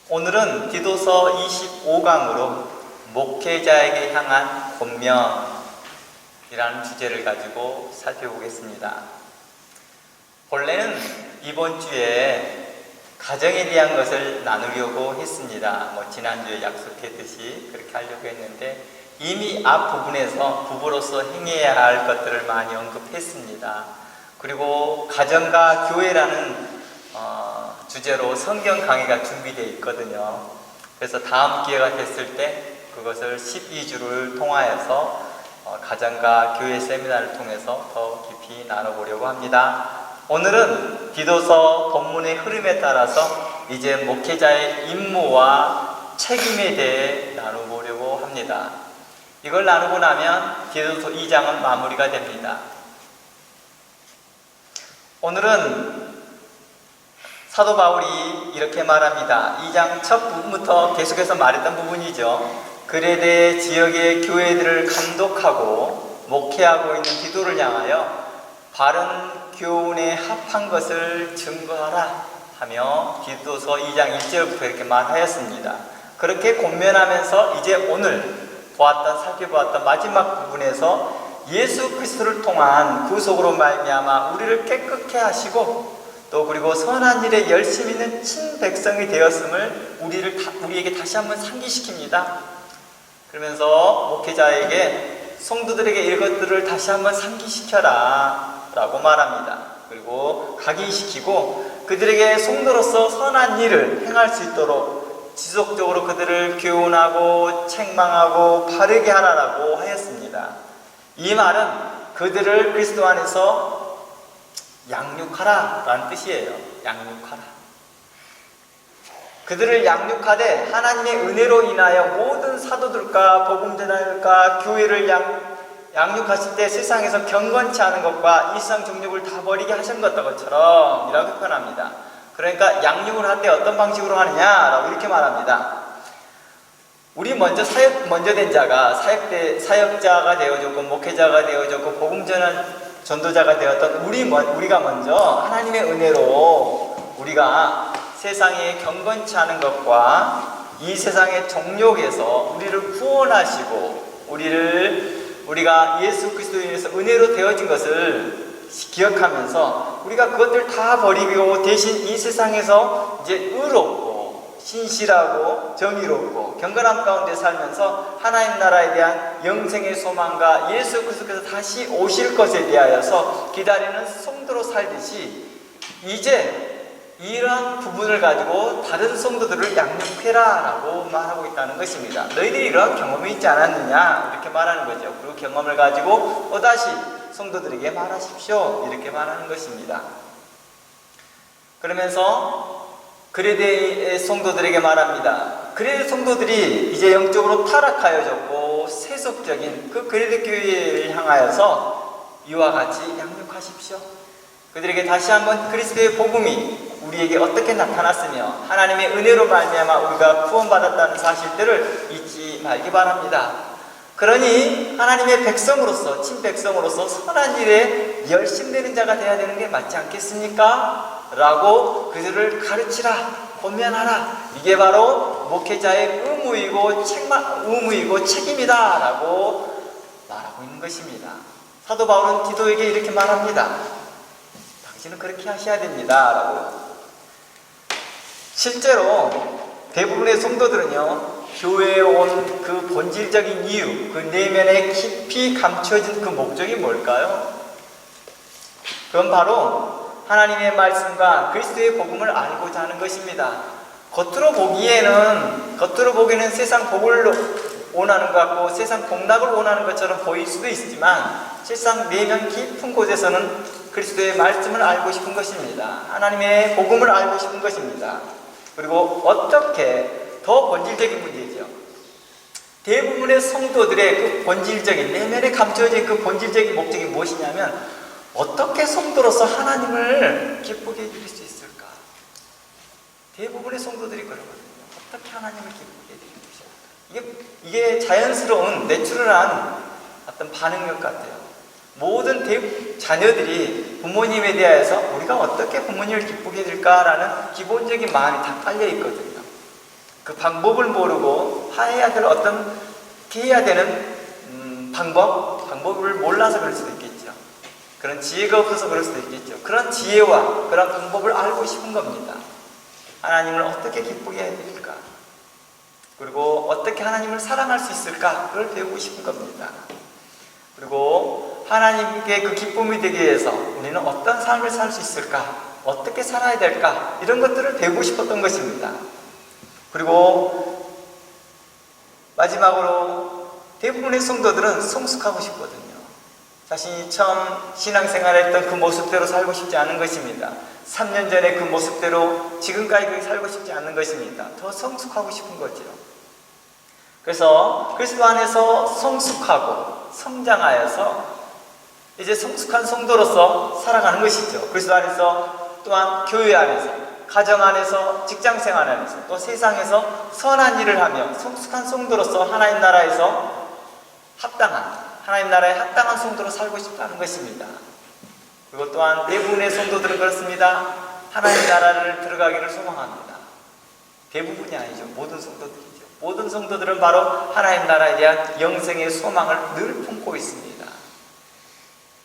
오늘은 디도서 25강으로 목회자에게 향한 권면이라는 주제를 가지고 살펴보겠습니다. 본래는 이번 주에 가정에 대한 것을 나누려고 했습니다. 지난주에 약속했듯이 그렇게 하려고 했는데 이미 앞부분에서 부부로서 행해야 할 것들을 많이 언급했습니다. 그리고 가정과 교회라는 주제로 성경 강의가 준비되어 있거든요. 그래서 다음 기회가 됐을 때 그것을 12주를 통하여서 가정과 교회 세미나를 통해서 더 깊이 나눠보려고 합니다. 오늘은 디도서 본문의 흐름에 따라서 이제 목회자의 임무와 책임에 대해 나눠보려고 합니다. 이걸 나누고 나면 디도서 2장은 마무리가 됩니다. 오늘은 사도 바울이 이렇게 말합니다. 2장 첫 부분부터 계속해서 말했던 부분이죠. 그레데 지역의 교회들을 감독하고 목회하고 있는 디도를 향하여 바른 교훈에 합한 것을 증거하라 하며 디도서 2장 1절부터 이렇게 말하였습니다. 그렇게 권면하면서 이제 오늘 살펴보았던 마지막 부분에서 예수 그리스도를 통한 구속으로 말미암아 우리를 깨끗게 하시고 또 그리고 선한 일에 열심히 있는 친백성이 되었음을 우리에게 다시 한번 상기시킵니다. 그러면서 목회자에게 성도들에게 이것들을 다시 한번 상기시켜라 라고 말합니다. 그리고 각인시키고 그들에게 성도로서 선한 일을 행할 수 있도록 지속적으로 그들을 교훈하고 책망하고 바르게 하라라고 하였습니다. 이 말은 그들을 그리스도 안에서 양육하라 라는 뜻이에요. 양육하라. 그들을 양육하되 하나님의 은혜로 인하여 모든 사도들과 복음전하들과 교회를 양육하실 때 세상에서 경건치 않은 것과 이 세상 정욕을 다 버리게 하신 것처럼 이라고 표현합니다. 그러니까 양육을 할 때 어떤 방식으로 하느냐라고 이렇게 말합니다. 우리 먼저 된 자가 사역자가 되어졌고 목회자가 되어졌고 전도자가 되었던 우리가 먼저 하나님의 은혜로 우리가 세상에 경건치 않은 것과 이 세상의 정욕에서 우리를 구원하시고 우리가 예수 그리스도에 의해서 은혜로 되어진 것을 기억하면서 우리가 그것들 다 버리고 대신 이 세상에서 이제 의롭고 신실하고 정의롭고 경건함 가운데 살면서 하나님 나라에 대한 영생의 소망과 예수 그리스도께서 다시 오실 것에 대하여서 기다리는 성도로 살듯이 이제 이러한 부분을 가지고 다른 성도들을 양육해라 라고 말하고 있다는 것입니다. 너희들이 이러한 경험이 있지 않았느냐 이렇게 말하는 거죠. 그리고 경험을 가지고 또다시 성도들에게 말하십시오 이렇게 말하는 것입니다. 그러면서 그레데 성도들에게 말합니다. 그레데 성도들이 이제 영적으로 타락하여졌고 세속적인 그 그레데 교회를 향하여서 이와 같이 양육하십시오. 그들에게 다시 한번 그리스도의 복음이 우리에게 어떻게 나타났으며 하나님의 은혜로 말미암아 우리가 구원받았다는 사실들을 잊지 말기 바랍니다. 그러니 하나님의 백성으로서 친백성으로서 선한 일에 열심되는 자가 되어야 되는 게 맞지 않겠습니까? 라고 그들을 가르치라, 권면하라. 이게 바로 목회자의 의무이고 책임이다 라고 말하고 있는 것입니다. 사도 바울은 디도에게 이렇게 말합니다. 당신은 그렇게 하셔야 됩니다 라고. 실제로 대부분의 성도들은요 교회에 온 그 본질적인 이유, 그 내면에 깊이 감춰진 그 목적이 뭘까요? 그건 바로 하나님의 말씀과 그리스도의 복음을 알고자 하는 것입니다. 겉으로 보기에는 세상 복을 원하는 것 같고 세상 복락을 원하는 것처럼 보일 수도 있지만 실상 내면 깊은 곳에서는 그리스도의 말씀을 알고 싶은 것입니다. 하나님의 복음을 알고 싶은 것입니다. 그리고 어떻게 더 본질적인 문제죠. 대부분의 성도들의 그 본질적인 내면에 감춰진 그 본질적인 목적이 무엇이냐면 어떻게 성도로서 하나님을 기쁘게 해드릴 수 있을까? 대부분의 성도들이 그러거든요. 어떻게 하나님을 기쁘게 해드릴 것일까? 이게 자연스러운 내추럴한 어떤 반응력 같아요. 모든 자녀들이 부모님에 대해서 우리가 어떻게 부모님을 기쁘게 해드릴까라는 기본적인 마음이 다 깔려 있거든요. 그 방법을 모르고 해야 될 어떤 해야 되는 방법을 몰라서 그럴 수도 있겠죠. 그런 지혜가 없어서 그럴 수도 있겠죠. 그런 지혜와 그런 방법을 알고 싶은 겁니다. 하나님을 어떻게 기쁘게 해야 될까? 그리고 어떻게 하나님을 사랑할 수 있을까? 그걸 배우고 싶은 겁니다. 그리고 하나님께 그 기쁨이 되기 위해서 우리는 어떤 삶을 살 수 있을까? 어떻게 살아야 될까? 이런 것들을 배우고 싶었던 것입니다. 그리고 마지막으로 대부분의 성도들은 성숙하고 싶거든요. 자신이 처음 신앙생활을 했던 그 모습대로 살고 싶지 않은 것입니다. 3년 전에 그 모습대로 지금까지 그렇게 살고 싶지 않는 것입니다. 더 성숙하고 싶은 거죠. 그래서 그리스도 안에서 성숙하고 성장하여서 이제 성숙한 성도로서 살아가는 것이죠. 그리스도 안에서 또한 교회 안에서, 가정 안에서, 직장생활 안에서, 또 세상에서 선한 일을 하며 성숙한 성도로서 하나님 나라에서 하나님 나라에 합당한 성도로 살고 싶다는 것입니다. 그리고 또한 대부분의 성도들은 그렇습니다. 하나님 나라를 들어가기를 소망합니다. 대부분이 아니죠. 모든 성도들이죠. 모든 성도들은 바로 하나님 나라에 대한 영생의 소망을 늘 품고 있습니다.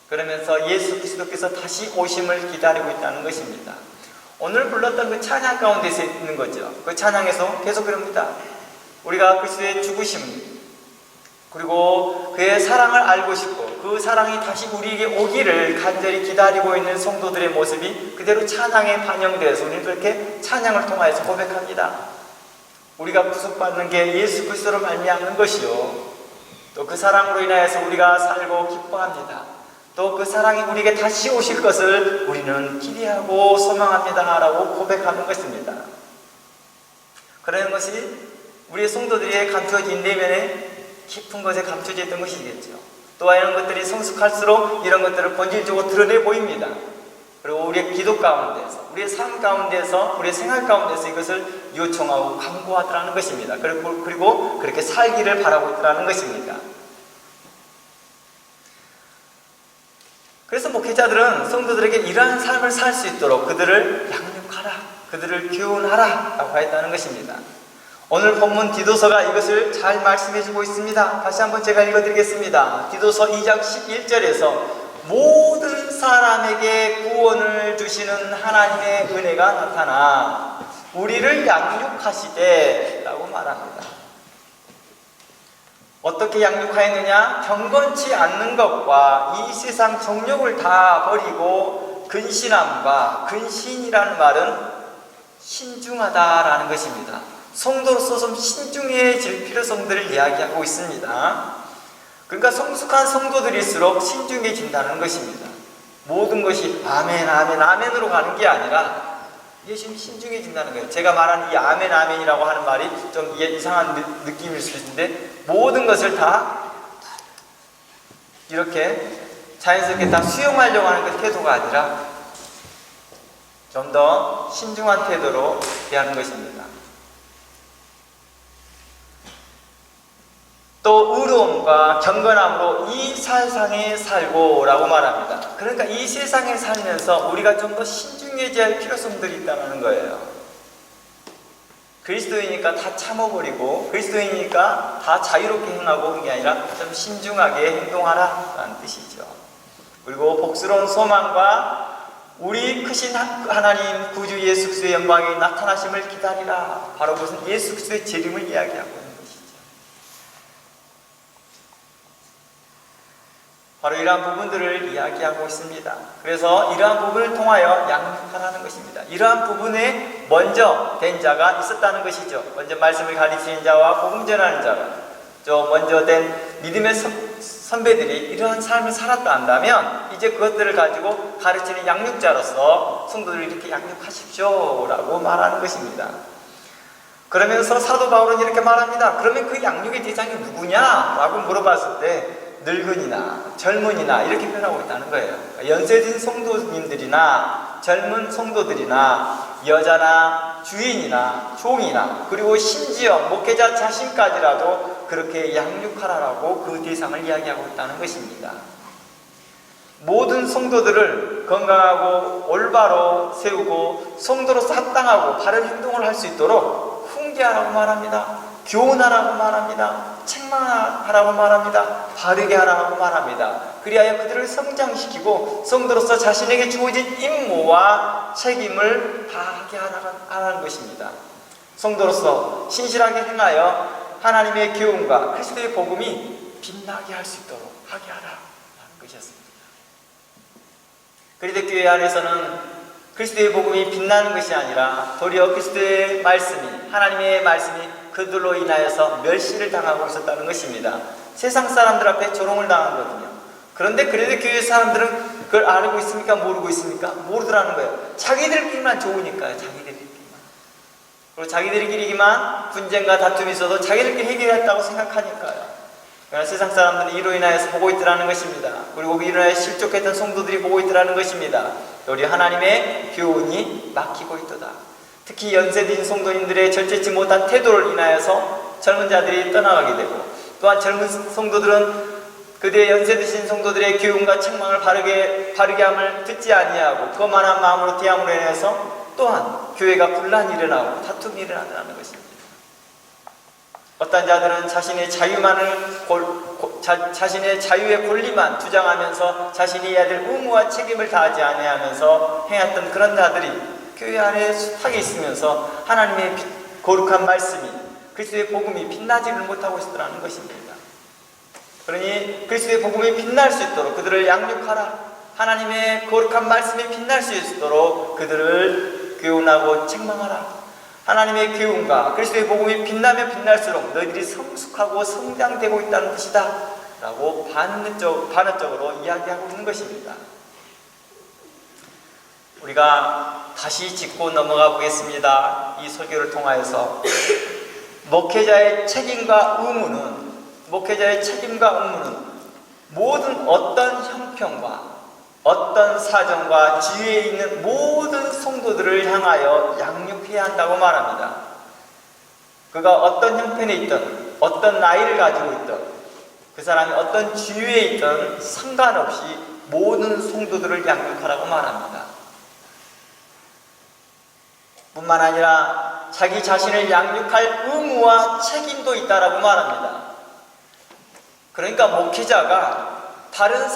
그러면서 예수 그리스도께서 다시 오심을 기다리고 있다는 것입니다. 오늘 불렀던 그 찬양 가운데서 있는 거죠. 그 찬양에서 계속 그럽니다. 우리가 그리스도의 죽으심, 그리고 그의 사랑을 알고 싶고 그 사랑이 다시 우리에게 오기를 간절히 기다리고 있는 성도들의 모습이 그대로 찬양에 반영되어서 우리는 그렇게 찬양을 통하여서 고백합니다. 우리가 구속받는 게 예수 그리스도로 말미암는 것이요, 또 그 사랑으로 인하여서 우리가 살고 기뻐합니다. 또 그 사랑이 우리에게 다시 오실 것을 우리는 기대하고 소망합니다 라고 고백하는 것입니다. 그런 것이 우리의 성도들에게 감추어진 내면에 깊은 것에 감춰져 있던 것이겠죠. 또한 이런 것들이 성숙할수록 이런 것들을 본질적으로 드러내 보입니다. 그리고 우리의 기도 가운데서, 우리의 삶 가운데서, 우리의 생활 가운데서 이것을 요청하고 강구하더라는 것입니다. 그리고 그렇게 살기를 바라고 있더라는 것입니다. 그래서 목회자들은 성도들에게 이러한 삶을 살 수 있도록 그들을 양육하라, 그들을 교훈하라 라고 하였다는 것입니다. 오늘 본문 디도서가 이것을 잘 말씀해주고 있습니다. 다시 한번 제가 읽어드리겠습니다. 디도서 2장 11절에서 모든 사람에게 구원을 주시는 하나님의 은혜가 나타나 우리를 양육하시되 라고 말합니다. 어떻게 양육하였느냐? 경건치 않는 것과 이 세상 정욕을 다 버리고 근신함과 근신이라는 말은 신중하다라는 것입니다. 성도로서 좀 신중해질 필요성들을 이야기하고 있습니다. 그러니까 성숙한 성도들일수록 신중해진다는 것입니다. 모든 것이 아멘, 아멘, 아멘으로 가는 게 아니라 이게 지금 신중해진다는 거예요. 제가 말하는 이 아멘, 아멘이라고 하는 말이 좀 이상한 느낌일 수 있는데 모든 것을 다 이렇게 자연스럽게 다 수용하려고 하는 그 태도가 아니라 좀 더 신중한 태도로 대하는 것입니다. 또 의로움과 경건함으로 이 세상에 살고 라고 말합니다. 그러니까 이 세상에 살면서 우리가 좀 더 신중해져야 할 필요성들이 있다는 거예요. 그리스도이니까 다 참아버리고 그리스도이니까 다 자유롭게 행하고 그런 게 아니라 좀 신중하게 행동하라 라는 뜻이죠. 그리고 복스러운 소망과 우리 크신 하나님 구주 예수 그리스도의 영광이 나타나심을 기다리라. 바로 그것은 예수 그리스도의 재림을 이야기하고 있는 것이죠. 바로 이러한 부분들을 이야기하고 있습니다. 그래서 이러한 부분을 통하여 양육하라는 것입니다. 이러한 부분에 먼저 된 자가 있었다는 것이죠. 먼저 말씀을 가르치는 자와 복음 전하는 자가, 먼저 된 믿음의 선배들이 이러한 삶을 살았다 한다면 이제 그것들을 가지고 가르치는 양육자로서 성도들을 이렇게 양육하십시오 라고 말하는 것입니다. 그러면서 사도 바울은 이렇게 말합니다. 그러면 그 양육의 대상이 누구냐? 라고 물어봤을 때 늙은이나 젊은이나 이렇게 표현하고 있다는 거예요. 연세진 성도님들이나 젊은 성도들이나 여자나 주인이나 종이나 그리고 심지어 목회자 자신까지라도 그렇게 양육하라라고 그 대상을 이야기하고 있다는 것입니다. 모든 성도들을 건강하고 올바로 세우고 성도로서 합당하고 바른 행동을 할 수 있도록 훈계하라고 말합니다. 교훈하라고 말합니다. 책망하라고 말합니다. 바르게 하라고 말합니다. 그리하여 그들을 성장시키고 성도로서 자신에게 주어진 임무와 책임을 다하게 하라는 것입니다. 성도로서 신실하게 행하여 하나님의 교훈과 그리스도의 복음이 빛나게 할 수 있도록 하게 하라는 것이었습니다. 그리스도교회 안에서는 그리스도의 복음이 빛나는 것이 아니라 도리어 그리스도의 말씀이, 하나님의 말씀이 그들로 인하여서 멸시를 당하고 있었다는 것입니다. 세상 사람들 앞에 조롱을 당하거든요. 그런데 그리스도교회 사람들은 그걸 알고 있습니까? 모르고 있습니까? 모르더라는 거예요. 자기들끼리만 좋으니까요. 자기들끼리만. 그리고 자기들끼리만 분쟁과 다툼이 있어도 자기들끼리 해결했다고 생각하니까요. 그러나 세상 사람들은 이로 인하여서 보고 있더라는 것입니다. 그리고 이로 인하여 실족했던 성도들이 보고 있더라는 것입니다. 우리 하나님의 교훈이 막히고 있도다. 특히 연세드신 성도님들의 절제치 못한 태도를 인하여서 젊은 자들이 떠나가게 되고, 또한 젊은 성도들은 그들의 연세드신 성도들의 교훈과 책망을 바르게 함을 듣지 아니하고 그만한 마음으로 대함으로 인해서 또한 교회가 분란이 일어나고 다툼이 일어나더라는 것입니다. 어떤 자들은 자신의 자신의 자유의 권리만 주장하면서 자신이 해야 될 의무와 책임을 다하지 아니하면서 행했던 그런 자들이 교회 안에 숱하게 있으면서 하나님의 거룩한 말씀이, 그리스도의 복음이 빛나지를 못하고 있더라는 것입니다. 그러니 그리스도의 복음이 빛날 수 있도록 그들을 양육하라. 하나님의 거룩한 말씀이 빛날 수 있도록 그들을 교훈하고 책망하라. 하나님의 교훈과 그리스도의 복음이 빛나면 빛날수록 너희들이 성숙하고 성장되고 있다는 뜻이다 라고 반어적으로 이야기하고 있는 것입니다. 우리가 다시 짚고 넘어가 보겠습니다. 이 설교를 통하여서 목회자의 책임과 의무는 모든 어떤 형편과 어떤 사정과 지위에 있는 모든 성도들을 향하여 양육해야 한다고 말합니다. 그가 어떤 형편에 있든 어떤 나이를 가지고 있든 그 사람이 어떤 지위에 있든 상관없이 모든 성도들을 양육하라고 말합니다. 뿐만 아니라 자기 자신을 양육할 의무와 책임도 있다라고 말합니다. 그러니까 목회자가 다른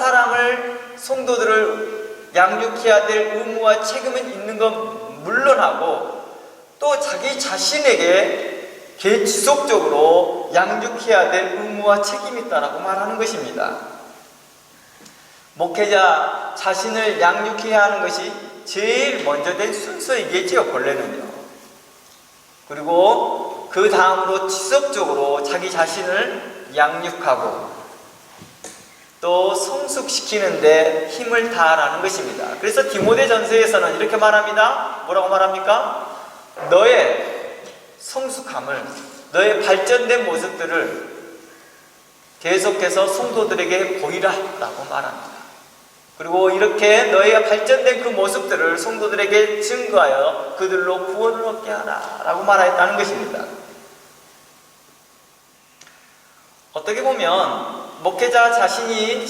성도들을 양육해야 될 의무와 책임은 있는 건 물론하고 또 자기 자신에게 지속적으로 양육해야 될 의무와 책임이 있다라고 말하는 것입니다. 목회자 자신을 양육해야 하는 것이 제일 먼저 된 순서이겠지요, 본래는요. 그리고 그 다음으로 지속적으로 자기 자신을 양육하고 또 성숙시키는데 힘을 다하라는 것입니다. 그래서 디모데전서에서는 이렇게 말합니다. 뭐라고 말합니까? 너의 성숙함을, 너의 발전된 모습들을 계속해서 성도들에게 보이라 라고 말합니다. 그리고 이렇게 너의 발전된 그 모습들을 성도들에게 증거하여 그들로 구원을 얻게 하라 라고 말하였다는 것입니다. 어떻게 보면 목회자 자신이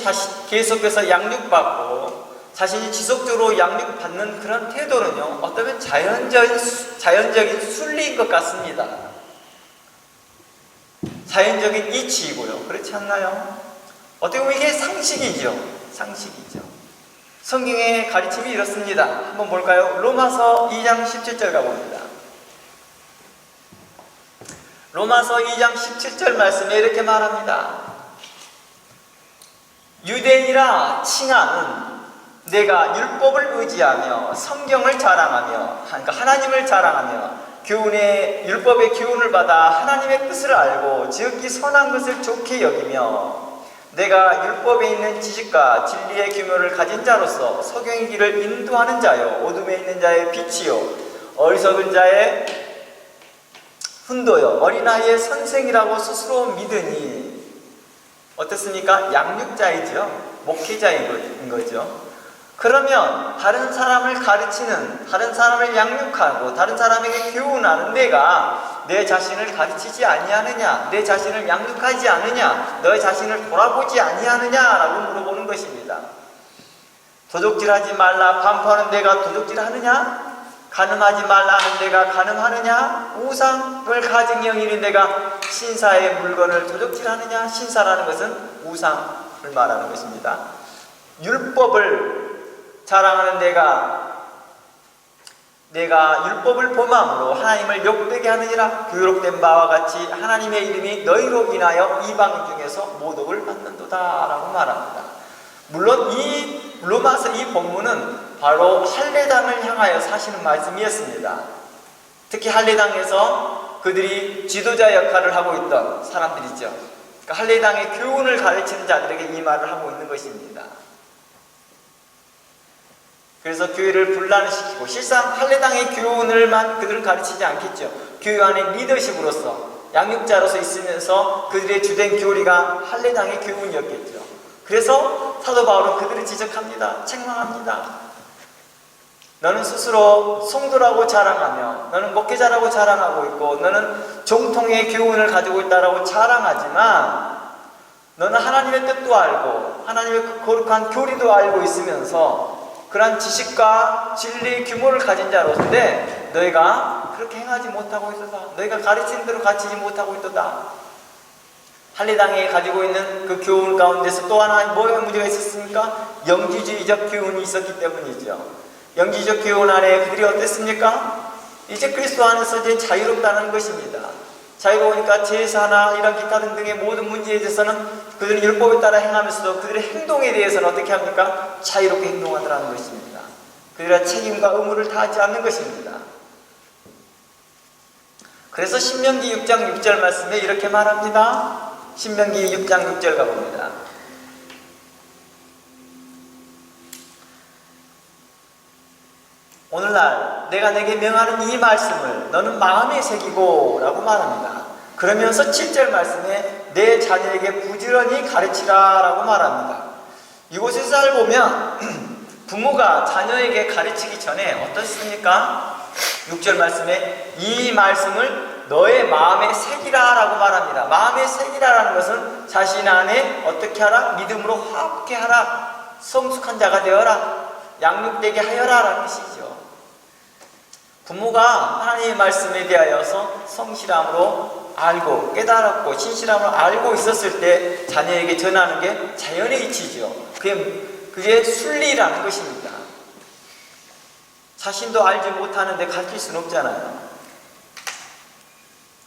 계속해서 양육받고 자신이 지속적으로 양육받는 그런 태도는요, 어쩌면 자연적인 순리인 것 같습니다. 자연적인 이치이고요. 그렇지 않나요? 어떻게 보면 이게 상식이죠. 성경의 가르침이 이렇습니다. 한번 볼까요? 로마서 2장 17절 가봅니다. 로마서 2장 17절 말씀에 이렇게 말합니다. 유대인이라 칭하는 내가 율법을 의지하며 성경을 자랑하며, 그러니까 하나님을 자랑하며 율법의 교훈을 받아 하나님의 뜻을 알고 지극히 선한 것을 좋게 여기며 내가 율법에 있는 지식과 진리의 규모를 가진 자로서 소경의 길을 인도하는 자요 어둠에 있는 자의 빛이요 어리석은 자의 훈도요 어린아이의 선생이라고 스스로 믿으니. 어떻습니까? 양육자이죠. 목회자인 거죠. 그러면 다른 사람을 가르치는, 다른 사람을 양육하고 다른 사람에게 교훈하는 내가 내 자신을 가르치지 아니하느냐, 내 자신을 양육하지 않느냐, 너의 자신을 돌아보지 아니하느냐라고 물어보는 것입니다. 도적질하지 말라 반포하는 내가 도적질하느냐? 간음하지 말라는 내가 간음하느냐? 우상을 가진 영인인 내가 신사의 물건을 도적질하느냐? 신사라는 것은 우상을 말하는 것입니다. 율법을 자랑하는 내가 율법을 범함으로 하나님을 욕되게 하느니라. 교육된 바와 같이 하나님의 이름이 너희로 인하여 이방 중에서 모독을 받는도다 라고 말합니다. 물론 이 로마서 이 본문은 바로 할례당을 향하여 사시는 말씀이었습니다. 특히 할례당에서 그들이 지도자 역할을 하고 있던 사람들이죠. 그러니까 할례당의 교훈을 가르치는 자들에게 이 말을 하고 있는 것입니다. 그래서 교회를 분란시키고 실상 할례당의 교훈을만 그들은 가르치지 않겠죠. 교회 안에 리더십으로서 양육자로서 있으면서 그들의 주된 교리가 할례당의 교훈이었겠죠. 그래서 사도 바울은 그들을 지적합니다. 책망합니다. 너는 스스로 성도라고 자랑하며 너는 목회자라고 자랑하고 있고 너는 정통의 교훈을 가지고 있다라고 자랑하지만 너는 하나님의 뜻도 알고 하나님의 그 거룩한 교리도 알고 있으면서 그러한 지식과 진리의 규모를 가진 자로서인데 너희가 그렇게 행하지 못하고 있도다. 너희가 가르치는 대로 가르치지 못하고 있도다. 할례당이 가지고 있는 그 교훈 가운데서 또 하나 뭐의 문제가 있었습니까? 영지주의적 교훈이 있었기 때문이죠. 영지적 교훈 안에 그들이 어땠습니까? 이제 그리스도 안에서 이제 자유롭다는 것입니다. 자유로우니까 제사나 이런 기타 등등의 모든 문제에 대해서는 그들은 율법에 따라 행하면서도 그들의 행동에 대해서는 어떻게 합니까? 자유롭게 행동하더라는 것입니다. 그들의 책임과 의무를 다하지 않는 것입니다. 그래서 신명기 6장 6절 말씀에 이렇게 말합니다. 신명기 6장 6절 가봅니다. 오늘날 내가 내게 명하는 이 말씀을 너는 마음에 새기고 라고 말합니다. 그러면서 7절 말씀에 내 자녀에게 부지런히 가르치라 라고 말합니다. 이곳에서 잘 보면 부모가 자녀에게 가르치기 전에 어떻습니까? 6절 말씀에 이 말씀을 너의 마음에 새기라 라고 말합니다. 마음에 새기라 라는 것은 자신 안에 어떻게 하라? 믿음으로 화합케 하라. 성숙한 자가 되어라. 양육되게 하여라 라는 뜻이죠. 부모가 하나님의 말씀에 대하여서 성실함으로 알고 깨달았고 신실함으로 알고 있었을 때 자녀에게 전하는 게 자연의 이치죠. 그게 순리라는 것입니다. 자신도 알지 못하는데 가르칠 수는 없잖아요.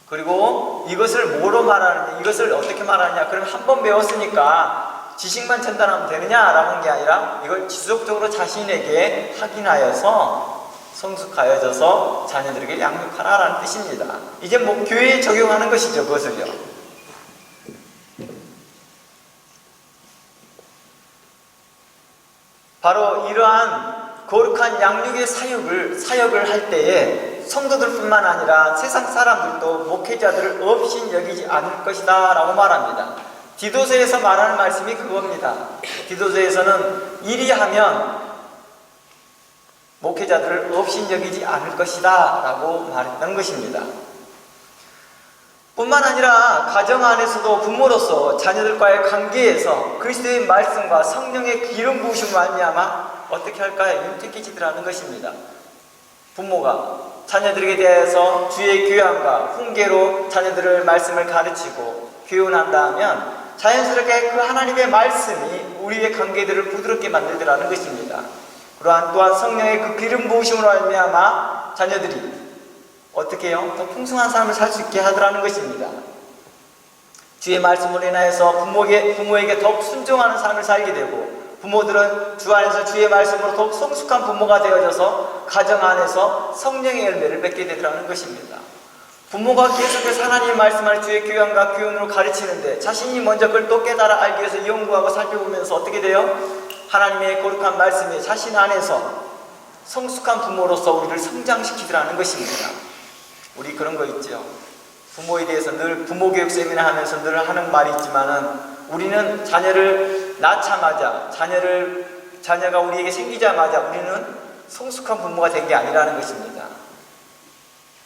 그리고 이것을 뭐로 말하느냐, 이것을 어떻게 말하느냐, 그럼 한 번 배웠으니까 지식만 전달하면 되느냐라는 게 아니라 이걸 지속적으로 자신에게 확인하여서 성숙하여져서 자녀들에게 양육하라라는 뜻입니다. 이제 뭐 교회에 적용하는 것이죠, 그것을요. 바로 이러한 거룩한 양육의 사역을 할 때에 성도들뿐만 아니라 세상 사람들도 목회자들을 없인 여기지 않을 것이다 라고 말합니다. 디도서에서 말하는 말씀이 그겁니다. 디도서에서는 이리 하면 목회자들을 없인 여기지 않을 것이다 라고 말했다는 것입니다. 뿐만 아니라 가정 안에서도 부모로서 자녀들과의 관계에서 그리스도의 말씀과 성령의 기름 부으심을 말미암아 어떻게 할까요? 윤택해지더라 하는 것입니다. 부모가 자녀들에게 대해서 주의 교양과 훈계로 자녀들을 말씀을 가르치고 교훈한다 하면 자연스럽게 그 하나님의 말씀이 우리의 관계들을 부드럽게 만들더라는 것입니다. 그러한 또한 성령의 그 기름 부으심으로 말미암아 자녀들이 어떻게 해요? 더 풍성한 삶을 살 수 있게 하더라는 것입니다. 주의 말씀으로 인하여서 부모에게 더욱 순종하는 삶을 살게 되고 부모들은 주 안에서 주의 말씀으로 더욱 성숙한 부모가 되어져서 가정 안에서 성령의 열매를 맺게 되더라는 것입니다. 부모가 계속해서 하나님의 말씀 안에 주의 교양과 교훈으로 가르치는데 자신이 먼저 그걸 또 깨달아 알기 위해서 연구하고 살펴보면서 어떻게 돼요? 하나님의 거룩한 말씀에 자신 안에서 성숙한 부모로서 우리를 성장시키더라는 것입니다. 우리 그런 거 있죠. 부모에 대해서 늘 부모 교육 세미나 하면서 늘 하는 말이 있지만은 우리는 자녀를 낳자마자 자녀가 우리에게 생기자마자 우리는 성숙한 부모가 된 게 아니라는 것입니다.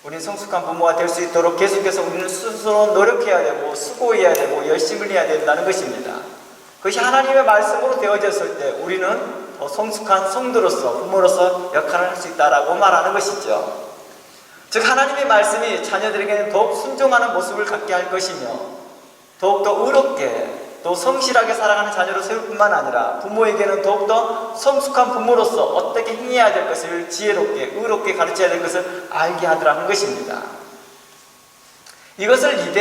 우리는 성숙한 부모가 될 수 있도록 계속해서 우리는 스스로 노력해야 되고 수고해야 되고 열심을 해야 된다는 것입니다. 그것이 하나님의 말씀으로 되어졌을 때 우리는 더 성숙한 성도로서, 부모로서 역할을 할 수 있다라고 말하는 것이죠. 즉 하나님의 말씀이 자녀들에게는 더욱 순종하는 모습을 갖게 할 것이며 더욱더 의롭게 또 성실하게 살아가는 자녀로 세울 뿐만 아니라 부모에게는 더욱더 성숙한 부모로서 어떻게 행해야 될 것을 지혜롭게 의롭게 가르쳐야 될 것을 알게 하더라는 것입니다. 이것을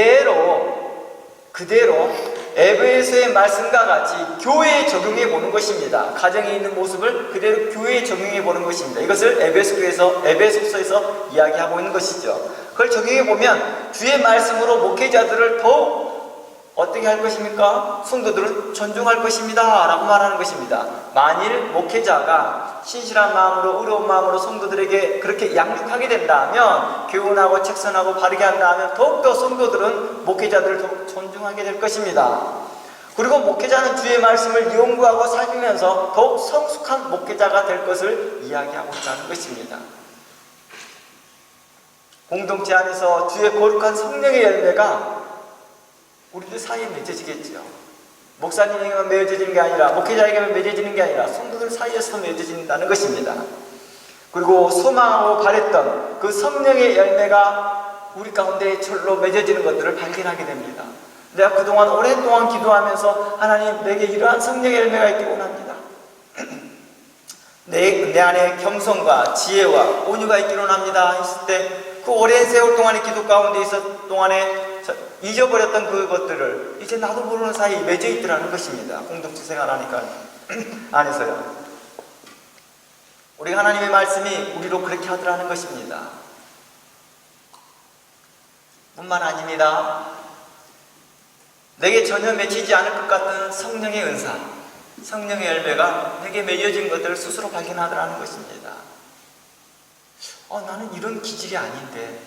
그대로 에베소의 말씀과 같이 교회에 적용해 보는 것입니다. 가정에 있는 모습을 그대로 교회에 적용해 보는 것입니다. 이것을 에베소서에서 이야기하고 있는 것이죠. 그걸 적용해 보면 주의 말씀으로 목회자들을 더욱 어떻게 할 것입니까? 성도들은 존중할 것입니다 라고 말하는 것입니다. 만일 목회자가 신실한 마음으로 의로운 마음으로 성도들에게 그렇게 양육하게 된다면, 교훈하고 책선하고 바르게 한다면 더욱더 성도들은 목회자들을 더욱 존중하게 될 것입니다. 그리고 목회자는 주의 말씀을 연구하고 살피면서 더욱 성숙한 목회자가 될 것을 이야기하고 있다는 것입니다. 공동체 안에서 주의 거룩한 성령의 열매가 우리들 사이에 맺어지겠죠. 목사님에게만 맺어지는 게 아니라, 목회자에게만 맺어지는 게 아니라 성도들 사이에서 맺어진다는 것입니다. 그리고 소망하고 바랬던 그 성령의 열매가 우리 가운데 절로 맺어지는 것들을 발견하게 됩니다. 내가 그동안 오랫동안 기도하면서 하나님 내게 이러한 성령의 열매가 있기 원합니다. 내 안에 겸손과 지혜와 온유가 있기 원합니다 했을 때 그 오랜 세월 동안의 기도 가운데 있었던 동안에 잊어버렸던 그것들을 이제 나도 모르는 사이에 맺어 있더라는 것입니다. 공동체 생활하니까 안에서요. 우리 하나님의 말씀이 우리로 그렇게 하더라는 것입니다. 뿐만 아닙니다. 내게 전혀 맺히지 않을 것 같은 성령의 은사, 성령의 열매가 내게 맺어진 것들을 스스로 발견하더라는 것입니다. 나는 이런 기질이 아닌데,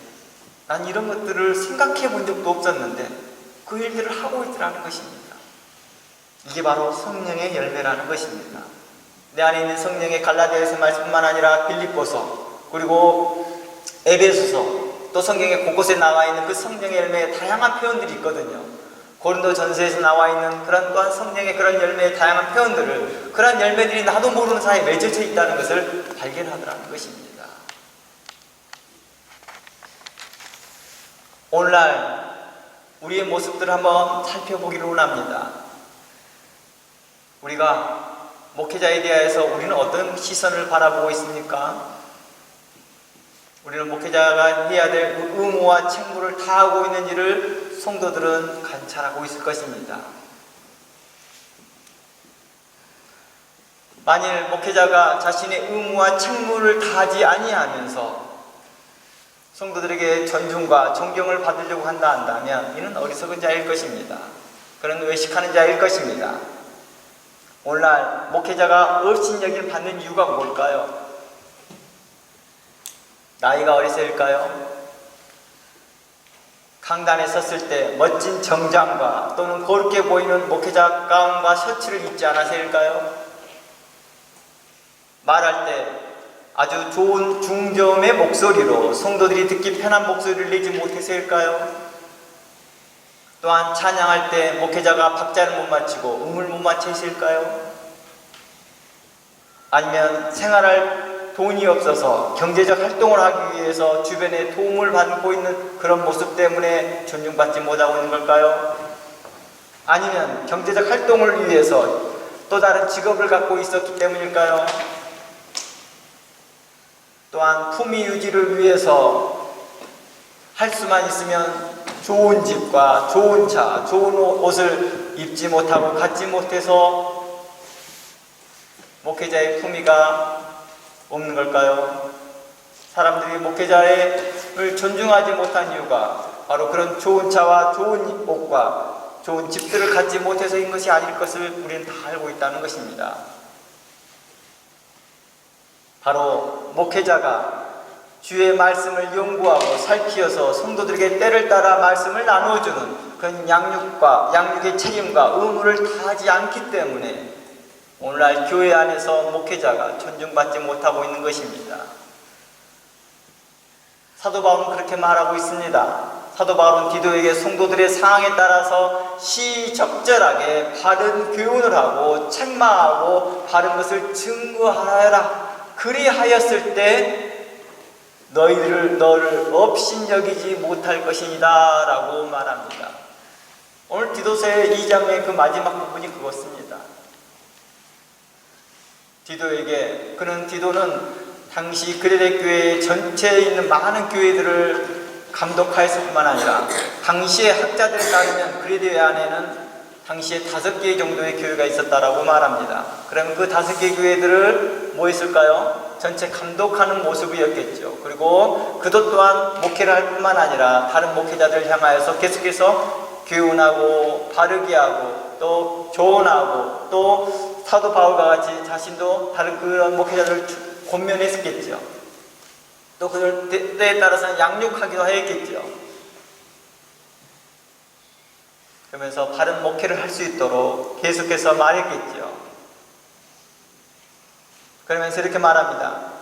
난 이런 것들을 생각해 본 적도 없었는데 그 일들을 하고 있더라는 것입니다. 이게 바로 성령의 열매라는 것입니다. 내 안에 있는 성령의 갈라디아서 말씀뿐만 아니라 빌립보서, 그리고 에베소서, 또 성경의 곳곳에 나와 있는 그 성령의 열매의 다양한 표현들이 있거든요. 고린도 전서에서 나와 있는 그런 또한 성령의 그런 열매의 다양한 표현들을, 그런 열매들이 나도 모르는 사이에 맺어져 있다는 것을 발견하더라는 것입니다. 오늘날 우리의 모습들을 한번 살펴보기를 원합니다. 우리가 목회자에 대해서 우리는 어떤 시선을 바라보고 있습니까? 우리는 목회자가 해야 될 의무와 책무를 다하고 있는 일을 성도들은 관찰하고 있을 것입니다. 만일 목회자가 자신의 의무와 책무를 다하지 아니하면서 성도들에게 존중과 존경을 받으려고 한다면 이는 어리석은 자일 것입니다. 그런 외식하는 자일 것입니다. 오늘날 목회자가 업신여김을 받는 이유가 뭘까요? 나이가 어리서일까요? 강단에 섰을 때 멋진 정장과 또는 거룩해 보이는 목회자 가운과 셔츠를 입지 않아서일까요? 말할 때 아주 좋은 중저음의 목소리로 성도들이 듣기 편한 목소리를 내지 못해서일까요? 또한 찬양할 때 목회자가 박자를 못 맞추고 음을 못 맞춰서일까요? 아니면 생활할 돈이 없어서 경제적 활동을 하기 위해서 주변에 도움을 받고 있는 그런 모습 때문에 존중받지 못하고 있는 걸까요? 아니면 경제적 활동을 위해서 또 다른 직업을 갖고 있었기 때문일까요? 또한 품위 유지를 위해서 할 수만 있으면 좋은 집과 좋은 차, 좋은 옷을 입지 못하고 갖지 못해서 목회자의 품위가 없는 걸까요? 사람들이 목회자를 존중하지 못한 이유가 바로 그런 좋은 차와 좋은 옷과 좋은 집들을 갖지 못해서인 것이 아닐 것을 우리는 다 알고 있다는 것입니다. 그바로 목회자가 주의 말씀을 연구하고 살피어서 성도들에게 때를 따라 말씀을 나누어주는 그런 양육의 책임과 의무를 다하지 않기 때문에 오늘날 교회 안에서 목회자가 존중받지 못하고 있는 것입니다. 사도 바울은 그렇게 말하고 있습니다. 사도 바울은 디도에게 성도들의 상황에 따라서 시적절하게 바른 교훈을 하고 책망하고 바른 것을 증거하라. 그리하였을 때 너를 업신여기지 못할 것이니다 라고 말합니다. 오늘 디도서의 2장의 그 마지막 부분이 그것입니다. 디도는 당시 그레데 교회 전체에 있는 많은 교회들을 감독하였을 뿐만 아니라 당시의 학자들에 따르면 그레데 안에는 당시에 5개 정도의 교회가 있었다라고 말합니다. 그러면 그 5개 교회들을 뭐 했을까요? 전체 감독하는 모습이었겠죠. 그리고 그도 또한 목회를 할 뿐만 아니라 다른 목회자들을 향하여서 계속해서 교훈하고 바르게 하고 또 조언하고 또 사도 바울과 같이 자신도 다른 그런 목회자들을 권면했겠죠. 또 그들 때에 따라서는 양육하기도 했겠죠. 그러면서 바른 목회를 할 수 있도록 계속해서 말했겠죠. 그러면서 이렇게 말합니다.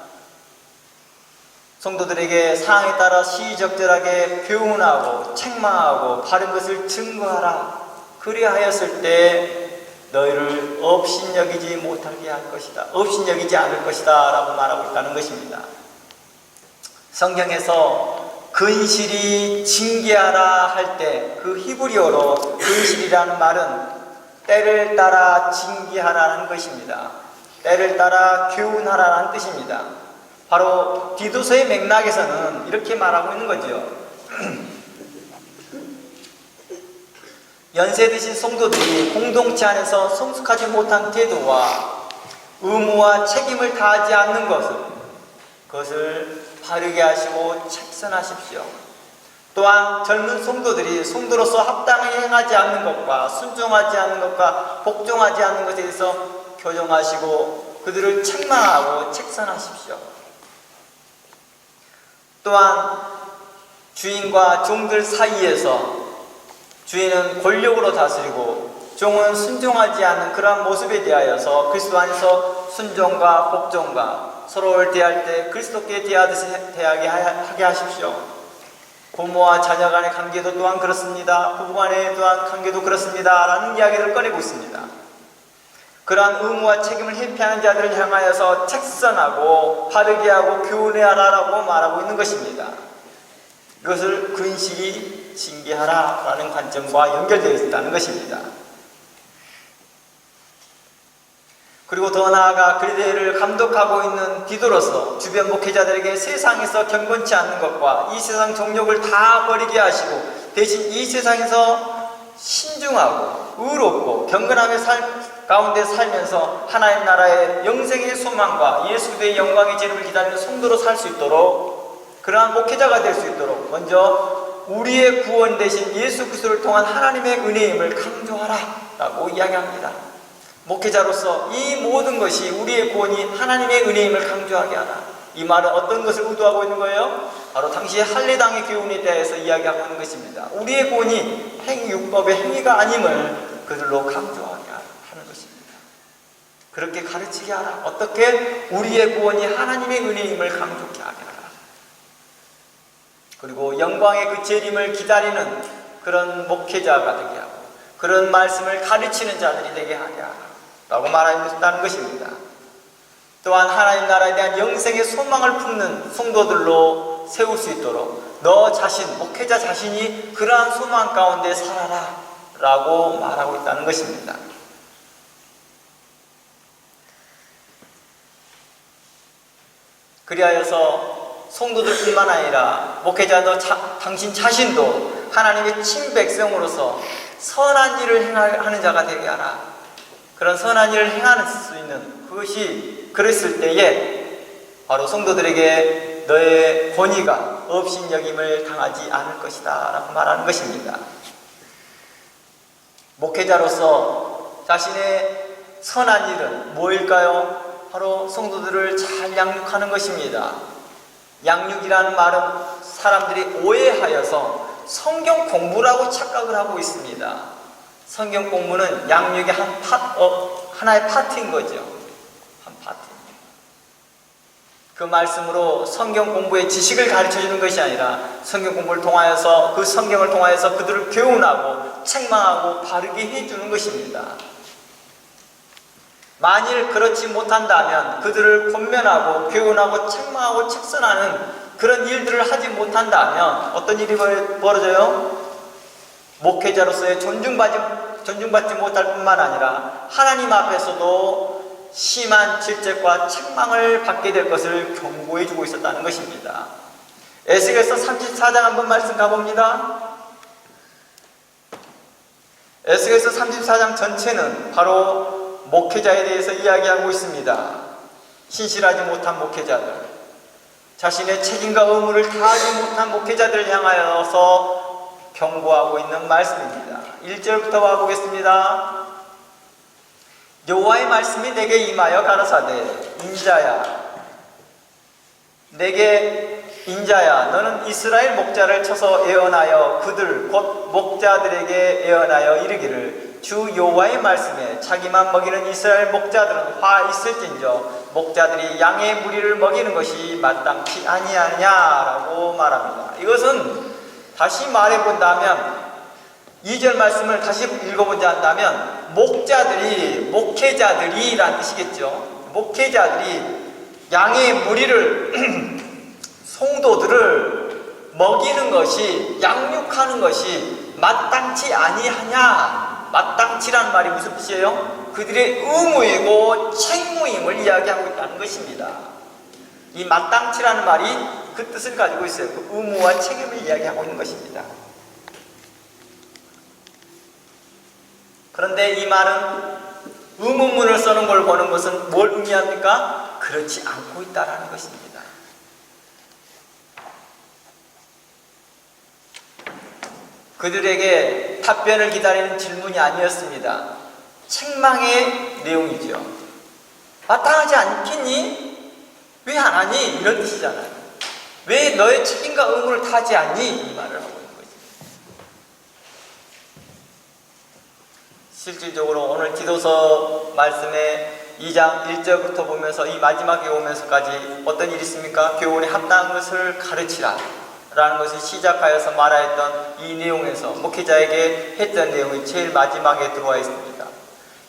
성도들에게 상황에 따라 시의적절하게 교훈하고 책망하고 바른 것을 증거하라. 그리하였을 때 너희를 업신여기지 못하게 할 것이다. 업신여기지 않을 것이다 라고 말하고 있다는 것입니다. 성경에서 근실이 징계하라 할 때 그 히브리어로 근실이라는 말은 때를 따라 징계하라는 것입니다. 때를 따라 교훈하라는 뜻입니다. 바로 디도서의 맥락에서는 이렇게 말하고 있는 거죠. 연세 드신 성도들이 공동체 안에서 성숙하지 못한 태도와 의무와 책임을 다하지 않는 그것을 바르게 하시고 책선하십시오. 또한 젊은 성도들이 성도로서 합당히 행하지 않는 것과 순종하지 않는 것과 복종하지 않는 것에 대해서 교정하시고 그들을 책망하고 책선하십시오. 또한 주인과 종들 사이에서 주인은 권력으로 다스리고 종은 순종하지 않는 그러한 모습에 대하여서 그리스도 안에서 순종과 복종과 서로를 대할 때 그리스도께 대하듯이 하게 하십시오. 부모와 자녀 간의 관계도 또한 그렇습니다. 부부 간의 또한 관계도 그렇습니다. 라는 이야기를 꺼내고 있습니다. 그러한 의무와 책임을 회피하는 자들을 향하여서 책선하고 바르게 하고 교훈하라라고 말하고 있는 것입니다. 이것을 근실이 징계하라라는 관점과 연결되어 있다는 것입니다. 그리고 더 나아가 그리스도를 감독하고 있는 디도로서 주변 목회자들에게 세상에서 경건치 않는 것과 이 세상 정욕을 다 버리게 하시고 대신 이 세상에서 신중하고 의롭고 경건함의 삶 가운데 살면서 하나님 나라의 영생의 소망과 예수 그리스도의 영광의 재림을 기다리는 성도로 살 수 있도록 그러한 목회자가 될 수 있도록 먼저 우리의 구원 대신 예수 그리스도를 통한 하나님의 은혜임을 강조하라 라고 이야기합니다. 목회자로서 이 모든 것이 우리의 구원이 하나님의 은혜임을 강조하게 하라. 이 말은 어떤 것을 의도하고 있는 거예요? 바로 당시 할례당의 교훈에 대해서 이야기하고 있는 것입니다. 우리의 구원이 율법의 행위가 아님을 그들로 강조하게 하는 것입니다. 그렇게 가르치게 하라. 어떻게? 우리의 구원이 하나님의 은혜임을 강조하게 하라. 그리고 영광의 그 재림을 기다리는 그런 목회자가 되게 하고 그런 말씀을 가르치는 자들이 되게 하게 하라 라고 말한다는 것입니다. 또한 하나님 나라에 대한 영생의 소망을 품는 성도들로 세울 수 있도록 너 자신, 목회자 자신이 그러한 소망 가운데 살아라 라고 말하고 있다는 것입니다. 그리하여서 성도들뿐만 아니라 목회자도 당신 자신도 하나님의 친백성으로서 선한 일을 하는 자가 되게 하라. 그런 선한 일을 행할 수 있는 그것이 그랬을 때에 바로 성도들에게 너의 권위가 업신여김을 당하지 않을 것이다 라고 말하는 것입니다. 목회자로서 자신의 선한 일은 뭐일까요? 바로 성도들을 잘 양육하는 것입니다. 양육이라는 말은 사람들이 오해하여서 성경 공부라고 착각을 하고 있습니다. 성경 공부는 양육의 하나의 파트인 거죠. 한 파트. 그 말씀으로 성경 공부의 지식을 가르쳐 주는 것이 아니라 성경 공부를 통하여서 그 성경을 통하여서 그들을 교훈하고 책망하고 바르게 해주는 것입니다. 만일 그렇지 못한다면 그들을 권면하고 교훈하고 책망하고 책선하는 그런 일들을 하지 못한다면 어떤 일이 벌어져요? 목회자로서의 존중받지 못할 뿐만 아니라 하나님 앞에서도 심한 질책과 책망을 받게 될 것을 경고해 주고 있었다는 것입니다. 에스겔서 34장 한번 말씀 가봅니다. 에스겔서 34장 전체는 바로 목회자에 대해서 이야기하고 있습니다. 신실하지 못한 목회자들, 자신의 책임과 의무를 다하지 못한 목회자들을 향하여서 경고하고 있는 말씀입니다. 1절부터 봐보겠습니다. 여호와의 말씀이 내게 임하여 가라사대 인자야 너는 이스라엘 목자를 쳐서 예언하여 그들 곧 목자들에게 예언하여 이르기를 주 여호와의 말씀에 자기만 먹이는 이스라엘 목자들은 화 있을진저 목자들이 양의 무리를 먹이는 것이 마땅치 아니하냐라고 말합니다. 이것은 다시 말해본다면 2절 말씀을 다시 읽어보자 한다면 목회자들이 라는 뜻이겠죠. 목회자들이 양의 무리를 성도들을 먹이는 것이 양육하는 것이 마땅치 아니하냐. 마땅치란 말이 무슨 뜻이에요? 그들의 의무이고 책무임을 이야기하고 있다는 것입니다. 이 마땅치라는 말이 그 뜻을 가지고 있어요. 그 의무와 책임을 이야기하고 있는 것입니다. 그런데 이 말은 의문문을 써는 걸 보는 것은 뭘 의미합니까? 그렇지 않고 있다는 것입니다. 그들에게 답변을 기다리는 질문이 아니었습니다. 책망의 내용이죠. 마땅하지 않겠니? 왜 안 하니? 이런 뜻이잖아요. 왜 너의 책임과 의무를 다하지 않니? 이 말을 하고 있는 거죠. 실질적으로 오늘 기도서 말씀에 2장 1절부터 보면서 이 마지막에 오면서까지 어떤 일이 있습니까? 교훈에 합당한 것을 가르치라 라는 것을 시작하여서 말하였던 이 내용에서 목회자에게 했던 내용이 제일 마지막에 들어와 있습니다.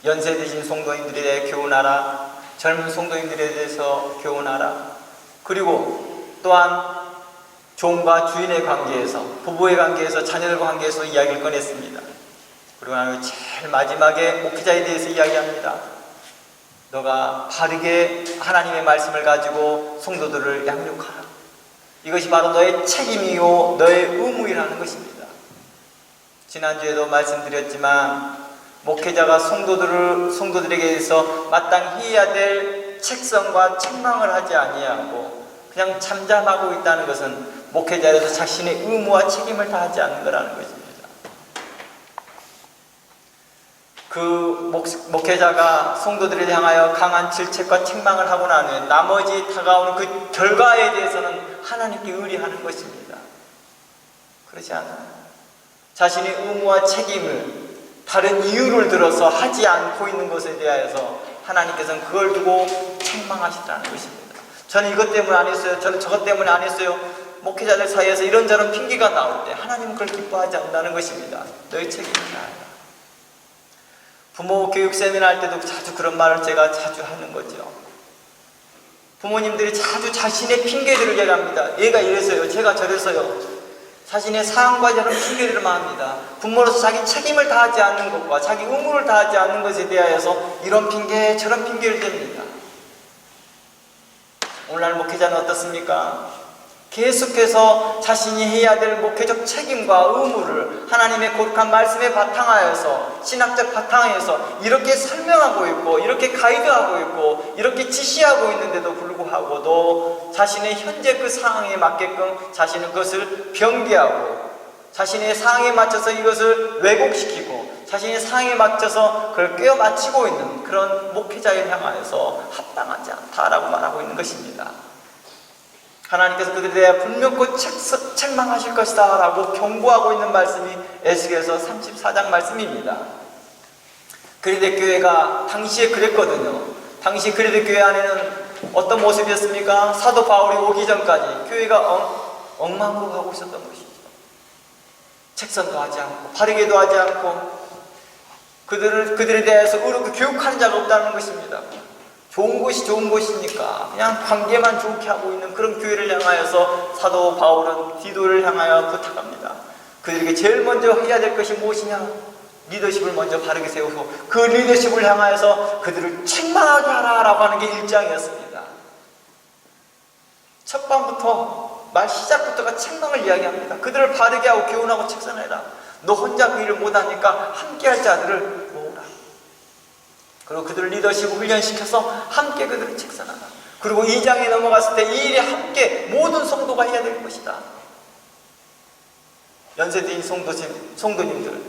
연세 드신 성도님들에 대해 교훈하라. 젊은 성도님들에 대해서 교훈하라. 그리고 또한 종과 주인의 관계에서, 부부의 관계에서, 자녀들과 관계에서 이야기를 꺼냈습니다. 그리고 나면 제일 마지막에 목회자에 대해서 이야기합니다. 너가 바르게 하나님의 말씀을 가지고 성도들을 양육하라. 이것이 바로 너의 책임이요 너의 의무이라는 것입니다. 지난주에도 말씀드렸지만 목회자가 성도들에게 대해서 마땅히 해야 될 책성과 책망을 하지 아니하고 그냥 잠잠하고 있다는 것은 목회자로서 자신의 의무와 책임을 다하지 않는 거라는 것입니다. 그 목회자가 성도들을 향하여 강한 질책과 책망을 하고 난 후에 나머지 다가오는 그 결과에 대해서는 하나님께 의뢰하는 것입니다. 그렇지 않아요. 자신의 의무와 책임을 다른 이유를 들어서 하지 않고 있는 것에 대하여서 하나님께서는 그걸 두고 책망하시라는 것입니다. 저는 이것 때문에 안 했어요. 저는 저것 때문에 안 했어요. 목회자들 사이에서 이런저런 핑계가 나올 때 하나님은 그걸 기뻐하지 않는다는 것입니다. 너의 책임이 아니라. 부모 교육 세미나 할 때도 자주 그런 말을 제가 자주 하는 거죠. 부모님들이 자주 자신의 핑계들을 얘기합니다. 얘가 이래서요. 제가 저래서요. 자신의 사항과 저런 핑계들을 합니다. 부모로서 자기 책임을 다하지 않는 것과 자기 의무를 다하지 않는 것에 대하여서 이런 핑계 저런 핑계를 댑니다. 오늘날 목회자는 어떻습니까? 계속해서 자신이 해야 될 목회적 책임과 의무를 하나님의 거룩한 말씀에 바탕하여서 신학적 바탕에서 이렇게 설명하고 있고 이렇게 가이드하고 있고 이렇게 지시하고 있는데도 불구하고도 자신의 현재 그 상황에 맞게끔 자신은 그것을 변개하고 자신의 상황에 맞춰서 이것을 왜곡시키고 자신의 상황에 맞춰서 그걸 꿰어 맞추고 있는 그런 목회자를 향하여서 합당하지 않다라고 말하고 있는 것입니다. 하나님께서 그들에 대해 분명코 책망하실 것이다 라고 경고하고 있는 말씀이 에스겔서 34장 말씀입니다. 그리데 교회가 당시에 그랬거든요. 당시 그리데 교회 안에는 어떤 모습이었습니까? 사도 바울이 오기 전까지 교회가 엉망으로 가고 있었던 것이죠. 책선도 하지 않고 바르게도 하지 않고 그들에 대해서 의롭게 교육하는 자가 없다는 것입니다. 좋은 곳이 좋은 곳이니까 그냥 관계만 좋게 하고 있는 그런 교회를 향하여서 사도 바울은 디도를 향하여 부탁합니다. 그들에게 제일 먼저 해야 될 것이 무엇이냐? 리더십을 먼저 바르게 세우고 그 리더십을 향하여서 그들을 책망하게 하라라고 하는 게 1장이었습니다. 첫 방부터 말 시작부터가 책망을 이야기합니다. 그들을 바르게 하고 교훈하고 책선해라. 너 혼자 그 일을 못하니까 함께할 자들을 모으라. 그리고 그들을 리더십을 훈련시켜서 함께 그들을 책선하라. 그리고 2장에 넘어갔을 때 이 일에 함께 모든 성도가 해야 될 것이다. 연세대인 성도님들,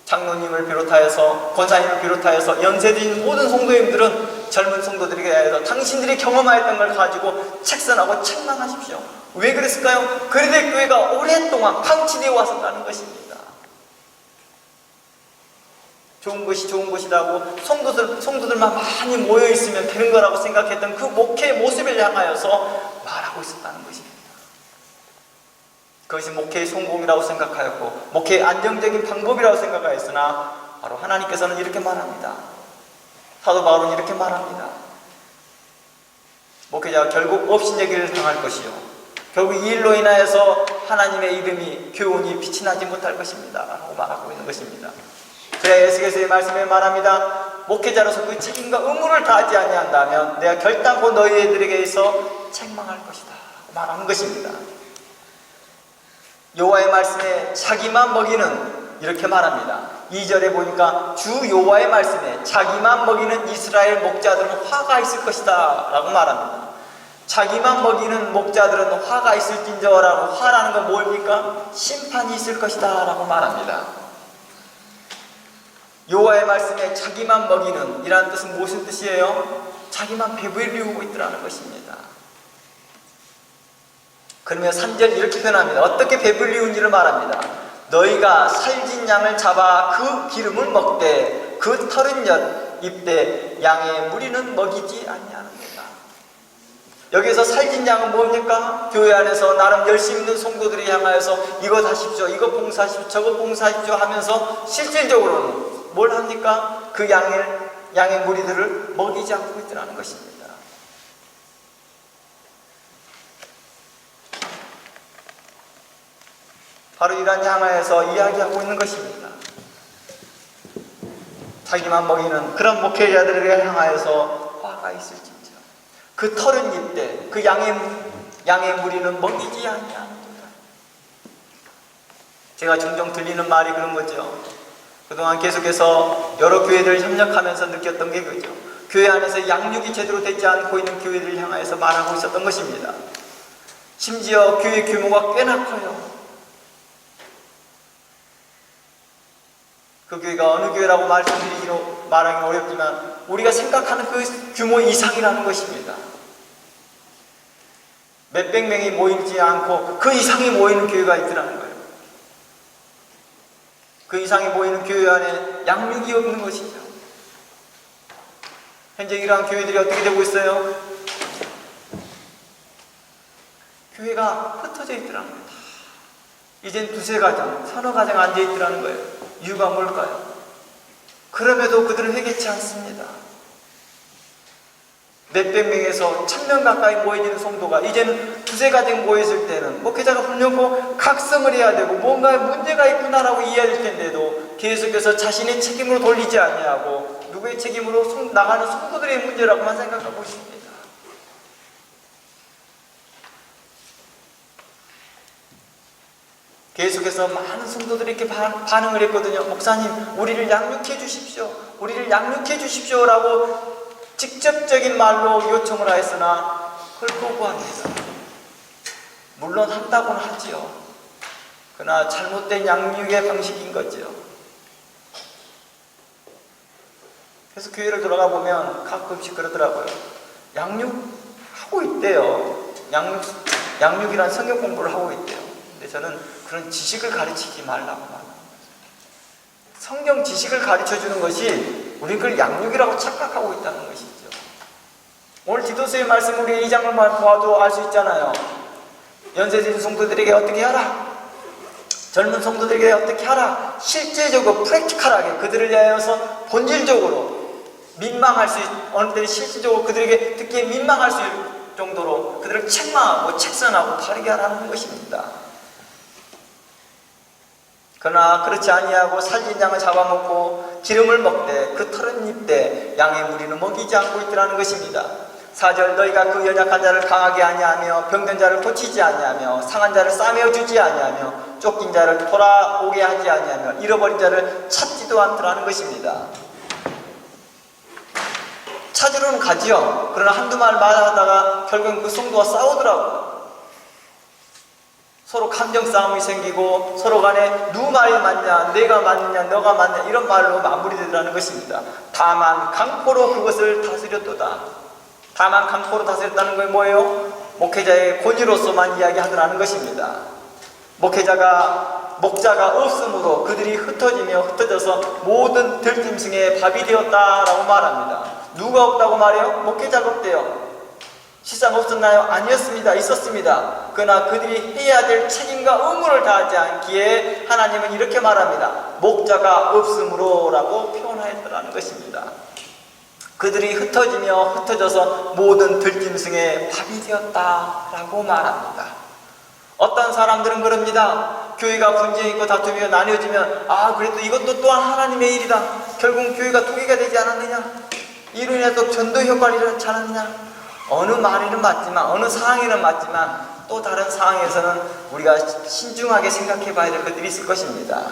장로님을 비롯하여서 권사님을 비롯하여서 연세대인 모든 성도님들은 젊은 성도들에게 대해서 당신들이 경험하였던 걸 가지고 책선하고 책망하십시오. 왜 그랬을까요? 그들의 교회가 오랫동안 방치되어 왔었다는 것입니다. 좋은 것이 좋은 것이라고 성도들만 많이 모여있으면 되는 거라고 생각했던 그 목회의 모습을 향하여서 말하고 있었다는 것입니다. 그것이 목회의 성공이라고 생각하였고 목회의 안정적인 방법이라고 생각하였으나 바로 하나님께서는 이렇게 말합니다. 사도 바울은 이렇게 말합니다. 목회자가 결국 업신여기를 당할 것이요 결국 이 일로 인하여서 하나님의 이름이 교훈이 빛이 나지 못할 것입니다 라고 말하고 있는 것입니다. 그래야 에스겔서의 말씀에 말합니다. 목회자로서 그 책임과 의무를 다하지 아니한다면 내가 결단코 너희들에게서 책망할 것이다 라고 말하는 것입니다. 여호와의 말씀에 자기만 먹이는 이렇게 말합니다. 2절에 보니까 주 여호와의 말씀에 자기만 먹이는 이스라엘 목자들은 화가 있을 것이다 라고 말합니다. 자기만 먹이는 목자들은 화가 있을진저 라고 화라는 건 뭡니까? 심판이 있을 것이다 라고 말합니다. 여호와의 말씀에 자기만 먹이는 이라는 뜻은 무슨 뜻이에요? 자기만 배불리우고 있더라는 것입니다. 그러면 3절 이렇게 표현합니다. 어떻게 배불리운지를 말합니다. 너희가 살진 양을 잡아 그 기름을 먹되 그 털은 입되 양의 무리는 먹이지 아니하는도다. 여기서 살진 양은 뭡니까? 교회 안에서 나름 열심히 있는 성도들이 향하여서 이거 하십시오, 이거 봉사하십시오, 저거 봉사하십시오 하면서 실질적으로는 뭘 합니까? 그 양의 무리들을 먹이지 않고 있더라는 것입니다. 바로 이러한 향하여서 이야기하고 있는 것입니다. 자기만 먹이는 그런 목회자들에게 향하여서 화가 있을진저 그 털은 입되 그 양의 무리는 먹이지 아니하는도다. 제가 종종 들리는 말이 그런 거죠. 그동안 계속해서 여러 교회들을 협력하면서 느꼈던 게 그죠. 교회 안에서 양육이 제대로 되지 않고 있는 교회들을 향하여서 말하고 있었던 것입니다. 심지어 교회 규모가 꽤나 커요. 그 교회가 어느 교회라고 말하기는 어렵지만 우리가 생각하는 그 규모 이상이라는 것입니다. 몇백 명이 모이지 않고 그 이상이 모이는 교회가 있더라는 거예요. 그 이상이 모이는 교회 안에 양육이 없는 것이죠. 현재 이러한 교회들이 어떻게 되고 있어요? 교회가 흩어져 있더라는 거예요. 이젠 두세 가정, 서너 가정 앉아있더라는 거예요. 이유가 뭘까요? 그럼에도 그들은 회개치 않습니다. 몇백 명에서 1000명 가까이 모여지는 성도가 이제는 두세 가정 모였을 때는 목회자가 훈련고 각성을 해야 되고 뭔가 문제가 있구나라고 이해할 텐데도 계속해서 자신의 책임으로 돌리지 아니하고 누구의 책임으로 나가는 성도들의 문제라고만 생각하고 있습니다. 계속해서 많은 성도들이 이렇게 반응을 했거든요. 목사님, 우리를 양육해 주십시오. 우리를 양육해 주십시오 라고 직접적인 말로 요청을 하였으나 그걸 거부합니다. 물론 한다고는 하지요. 그러나 잘못된 양육의 방식인 거죠. 그래서 교회를 돌아가 보면 가끔씩 그러더라고요. 양육하고 있대요. 양육이란 성경 공부를 하고 있대요. 근데 저는 그런 지식을 가르치지 말라고 말합니다. 성경 지식을 가르쳐주는 것이 우리 그걸 양육이라고 착각하고 있다는 것이죠. 오늘 디도서의 말씀 우리 2장을 봐도 알 수 있잖아요. 연세 드신 성도들에게 어떻게 하라, 젊은 성도들에게 어떻게 하라, 실제적으로 프랙티컬하게 그들을 위하여서 본질적으로 민망할 수 어느 때는 실질적으로 그들에게 듣기에 민망할 수 있을 정도로 그들을 책망하고 책선하고 바르게 하라는 것입니다. 그러나 그렇지 아니하고 살진 양을 잡아먹고 기름을 먹되 그 털은 입되 양의 무리는 먹이지 않고 있더라는 것입니다. 4절 너희가 그 연약한 자를 강하게 아니하며 병든 자를 고치지 아니하며 상한 자를 싸매어 주지 아니하며 쫓긴 자를 돌아오게 하지 아니하며 잃어버린 자를 찾지도 않더라는 것입니다. 찾으러는 가지요. 그러나 한두 말 말하다가 결국은 그 성도와 싸우더라고요. 서로 감정 싸움이 생기고 서로 간에 누구 말이 맞냐, 내가 맞느냐, 너가 맞냐 이런 말로 마무리되더라는 것입니다. 다만 강포로 그것을 다스렸도다. 다만 강포로 다스렸다는 건 뭐예요? 목회자의 권위로서만 이야기하더라는 것입니다. 목자가 없으므로 그들이 흩어지며 흩어져서 모든 들짐승의 밥이 되었다라고 말합니다. 누가 없다고 말해요? 목회자가 없대요. 실상 없었나요? 아니었습니다. 있었습니다. 그러나 그들이 해야 될 책임과 의무를 다하지 않기에 하나님은 이렇게 말합니다. 목자가 없으므로 라고 표현하였다는 것입니다. 그들이 흩어지며 흩어져서 모든 들짐승의 밥이 되었다라고 말합니다. 어떤 사람들은 그럽니다. 교회가 분쟁이 있고 다툼이 나뉘어지면 그래도 이것도 또한 하나님의 일이다. 결국 교회가 두 개가 되지 않았느냐? 이로 인해서 전도 효과를 잃지 않았느냐? 어느 말에는 맞지만 어느 상황에는 맞지만 또 다른 상황에서는 우리가 신중하게 생각해 봐야 될 것들이 있을 것입니다.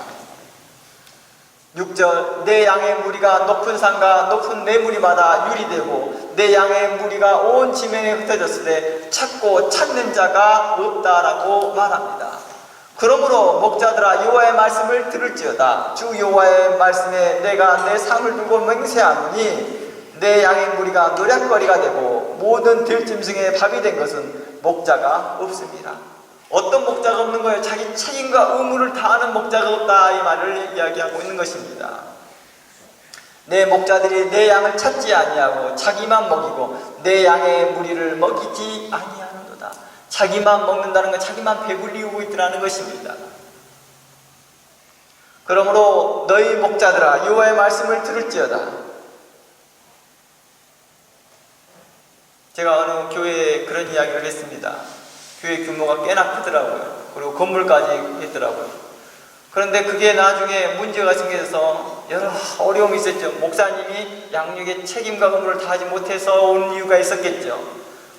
6절 내 양의 무리가 높은 산과 높은 내 무리마다 유리되고 내 양의 무리가 온 지면에 흩어졌을 때 찾고 찾는 자가 없다라고 말합니다. 그러므로 목자들아 여호와의 말씀을 들을지어다. 주 여호와의 말씀에 내가 내 삶을 두고 맹세하노니 내 양의 무리가 노략거리가 되고 모든 들짐승의 밥이 된 것은 목자가 없습니다. 어떤 목자가 없는 거예요? 자기 책임과 의무를 다하는 목자가 없다 이 말을 이야기하고 있는 것입니다. 내 목자들이 내 양을 찾지 아니하고 자기만 먹이고 내 양의 무리를 먹이지 아니하는도다. 자기만 먹는다는 건 자기만 배불리고 있더라는 것입니다. 그러므로 너희 목자들아 여호와의 말씀을 들을지어다. 제가 어느 교회에 그런 이야기를 했습니다. 교회 규모가 꽤나 크더라고요. 그리고 건물까지 있더라고요. 그런데 그게 나중에 문제가 생겨서 여러 어려움이 있었죠. 목사님이 양육의 책임과 의무를 다하지 못해서 온 이유가 있었겠죠.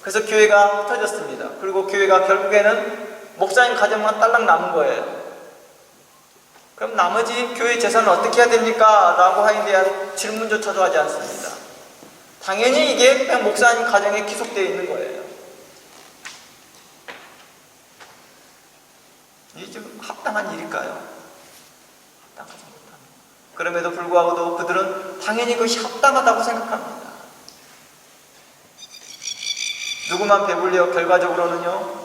그래서 교회가 흩어졌습니다. 그리고 교회가 결국에는 목사님 가정만 딸랑 남은 거예요. 그럼 나머지 교회 재산은 어떻게 해야 됩니까? 라고 하에 대한 질문조차도 하지 않습니다. 당연히 이게 그냥 목사님 가정에 기속되어 있는 거예요. 이게 좀 합당한 일일까요? 합당하지 못합니다. 그럼에도 불구하고도 그들은 당연히 그것이 합당하다고 생각합니다. 누구만 배불려 결과적으로는요.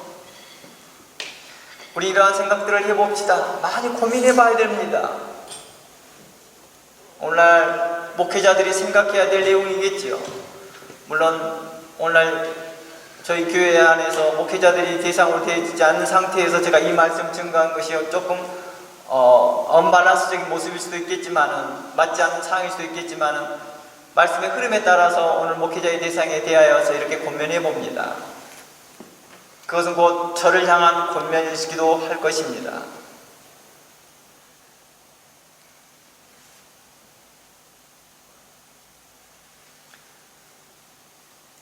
우리 이러한 생각들을 해봅시다. 많이 고민해 봐야 됩니다. 오늘날 목회자들이 생각해야 될 내용이겠지요. 물론 오늘날 저희 교회 안에서 목회자들이 대상으로 되어있지 않은 상태에서 제가 이 말씀 증거한 것이 조금 언밸런스적인 모습일 수도 있겠지만은 맞지 않는 상황일 수도 있겠지만은 말씀의 흐름에 따라서 오늘 목회자의 대상에 대하여서 이렇게 권면해 봅니다. 그것은 곧 저를 향한 권면이기도 할 것입니다.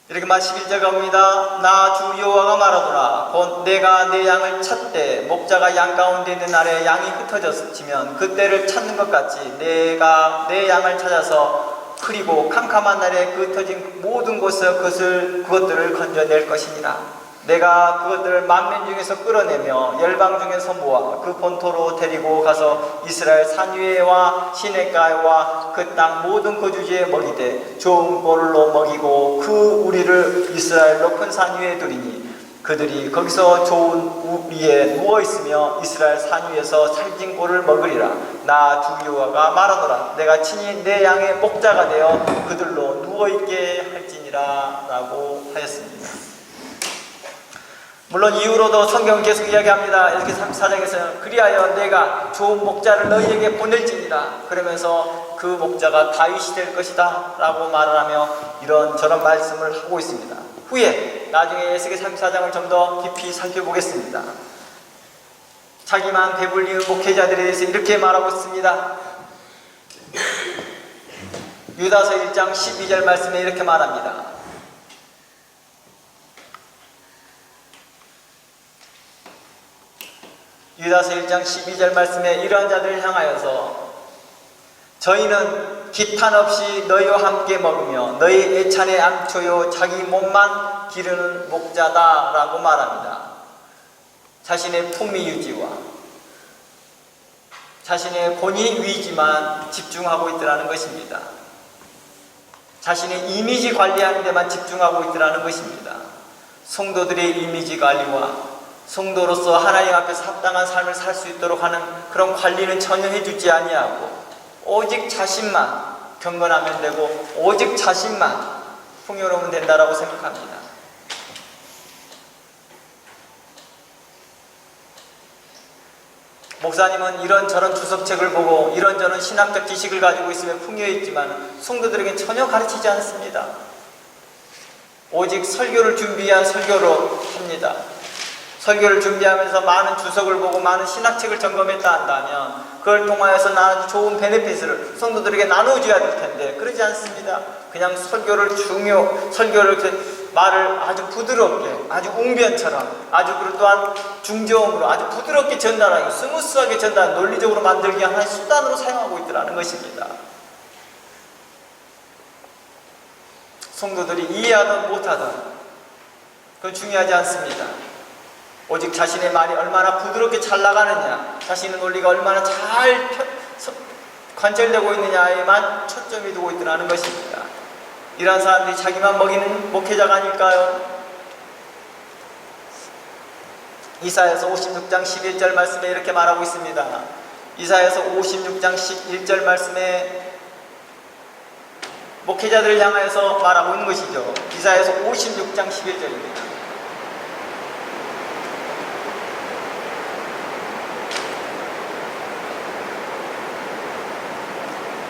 이렇게 11절가 옵니다. 나 주 여호와가 말하노라. 곧 내가 내 양을 찾되 목자가 양 가운데 있는 날에 양이 흩어졌으면 그때를 찾는 것 같이 내가 내 양을 찾아서 흐리고 캄캄한 날에 그 흩어진 모든 곳에서 그것들을 건져낼 것이니라. 내가 그것들을 만민 중에서 끌어내며 열방 중에서 모아 그 본토로 데리고 가서 이스라엘 산 위에와 시냇가와 그 땅 모든 거주지에 먹이되 좋은 꼴로 먹이고 그 우리를 이스라엘 높은 산 위에 두리니 그들이 거기서 좋은 위에 누워있으며 이스라엘 산 위에서 살찐 꼴을 먹으리라. 나 주 여호와가 말하노라. 내가 친히 내 양의 목자가 되어 그들로 누워있게 할지니라. 되겠느니라 라고 하였습니다. 물론 이후로도 성경은 계속 이야기합니다. 이렇게 34장에서는 그리하여 내가 좋은 목자를 너희에게 보낼지니라, 그러면서 그 목자가 다윗이 될 것이다 라고 말을 하며 이런저런 말씀을 하고 있습니다. 후에 나중에 에스겔 34장을 좀 더 깊이 살펴보겠습니다. 자기만 배불리는 목회자들에 대해서 이렇게 말하고 있습니다. 유다서 1장 12절 말씀에 이렇게 말합니다. 유다서 1장 12절 말씀에 이러한 자들을 향하여서 저희는 기탄 없이 너희와 함께 먹으며 너희 애찬에 안초요 자기 몸만 기르는 목자다 라고 말합니다. 자신의 품위 유지와 자신의 본인 위지만 집중하고 있더라는 것입니다. 자신의 이미지 관리하는 데만 집중하고 있더라는 것입니다. 성도들의 이미지 관리와 성도로서 하나님 앞에서 합당한 삶을 살 수 있도록 하는 그런 관리는 전혀 해주지 아니하고 오직 자신만 경건하면 되고 오직 자신만 풍요로우면 된다라고 생각합니다. 목사님은 이런저런 주석책을 보고 이런저런 신학적 지식을 가지고 있으면 풍요했지만 성도들에겐 전혀 가르치지 않습니다. 오직 설교를 준비한 설교로 합니다. 설교를 준비하면서 많은 주석을 보고 많은 신학책을 점검했다 한다면 그걸 통하여서 나는 좋은 베네핏을 성도들에게 나눠줘야 될 텐데 그러지 않습니다. 그냥 설교를 말을 아주 부드럽게, 아주 웅변처럼, 아주 또한 중저음으로 아주 부드럽게 전달하고 스무스하게 전달, 논리적으로 만들기 위한 하나의 수단으로 사용하고 있더라는 것입니다. 성도들이 이해하든 못하든 그건 중요하지 않습니다. 오직 자신의 말이 얼마나 부드럽게 잘 나가느냐, 자신의 논리가 얼마나 잘 관철되고 있느냐에만 초점이 두고 있더라는 것입니다. 이러한 사람들이 자기만 먹이는 목회자가 아닐까요? 이사야서 56장 11절 말씀에 이렇게 말하고 있습니다. 이사야서 56장 11절 말씀에 목회자들을 향하여서 말하고 있는 것이죠. 이사야서 56장 11절입니다.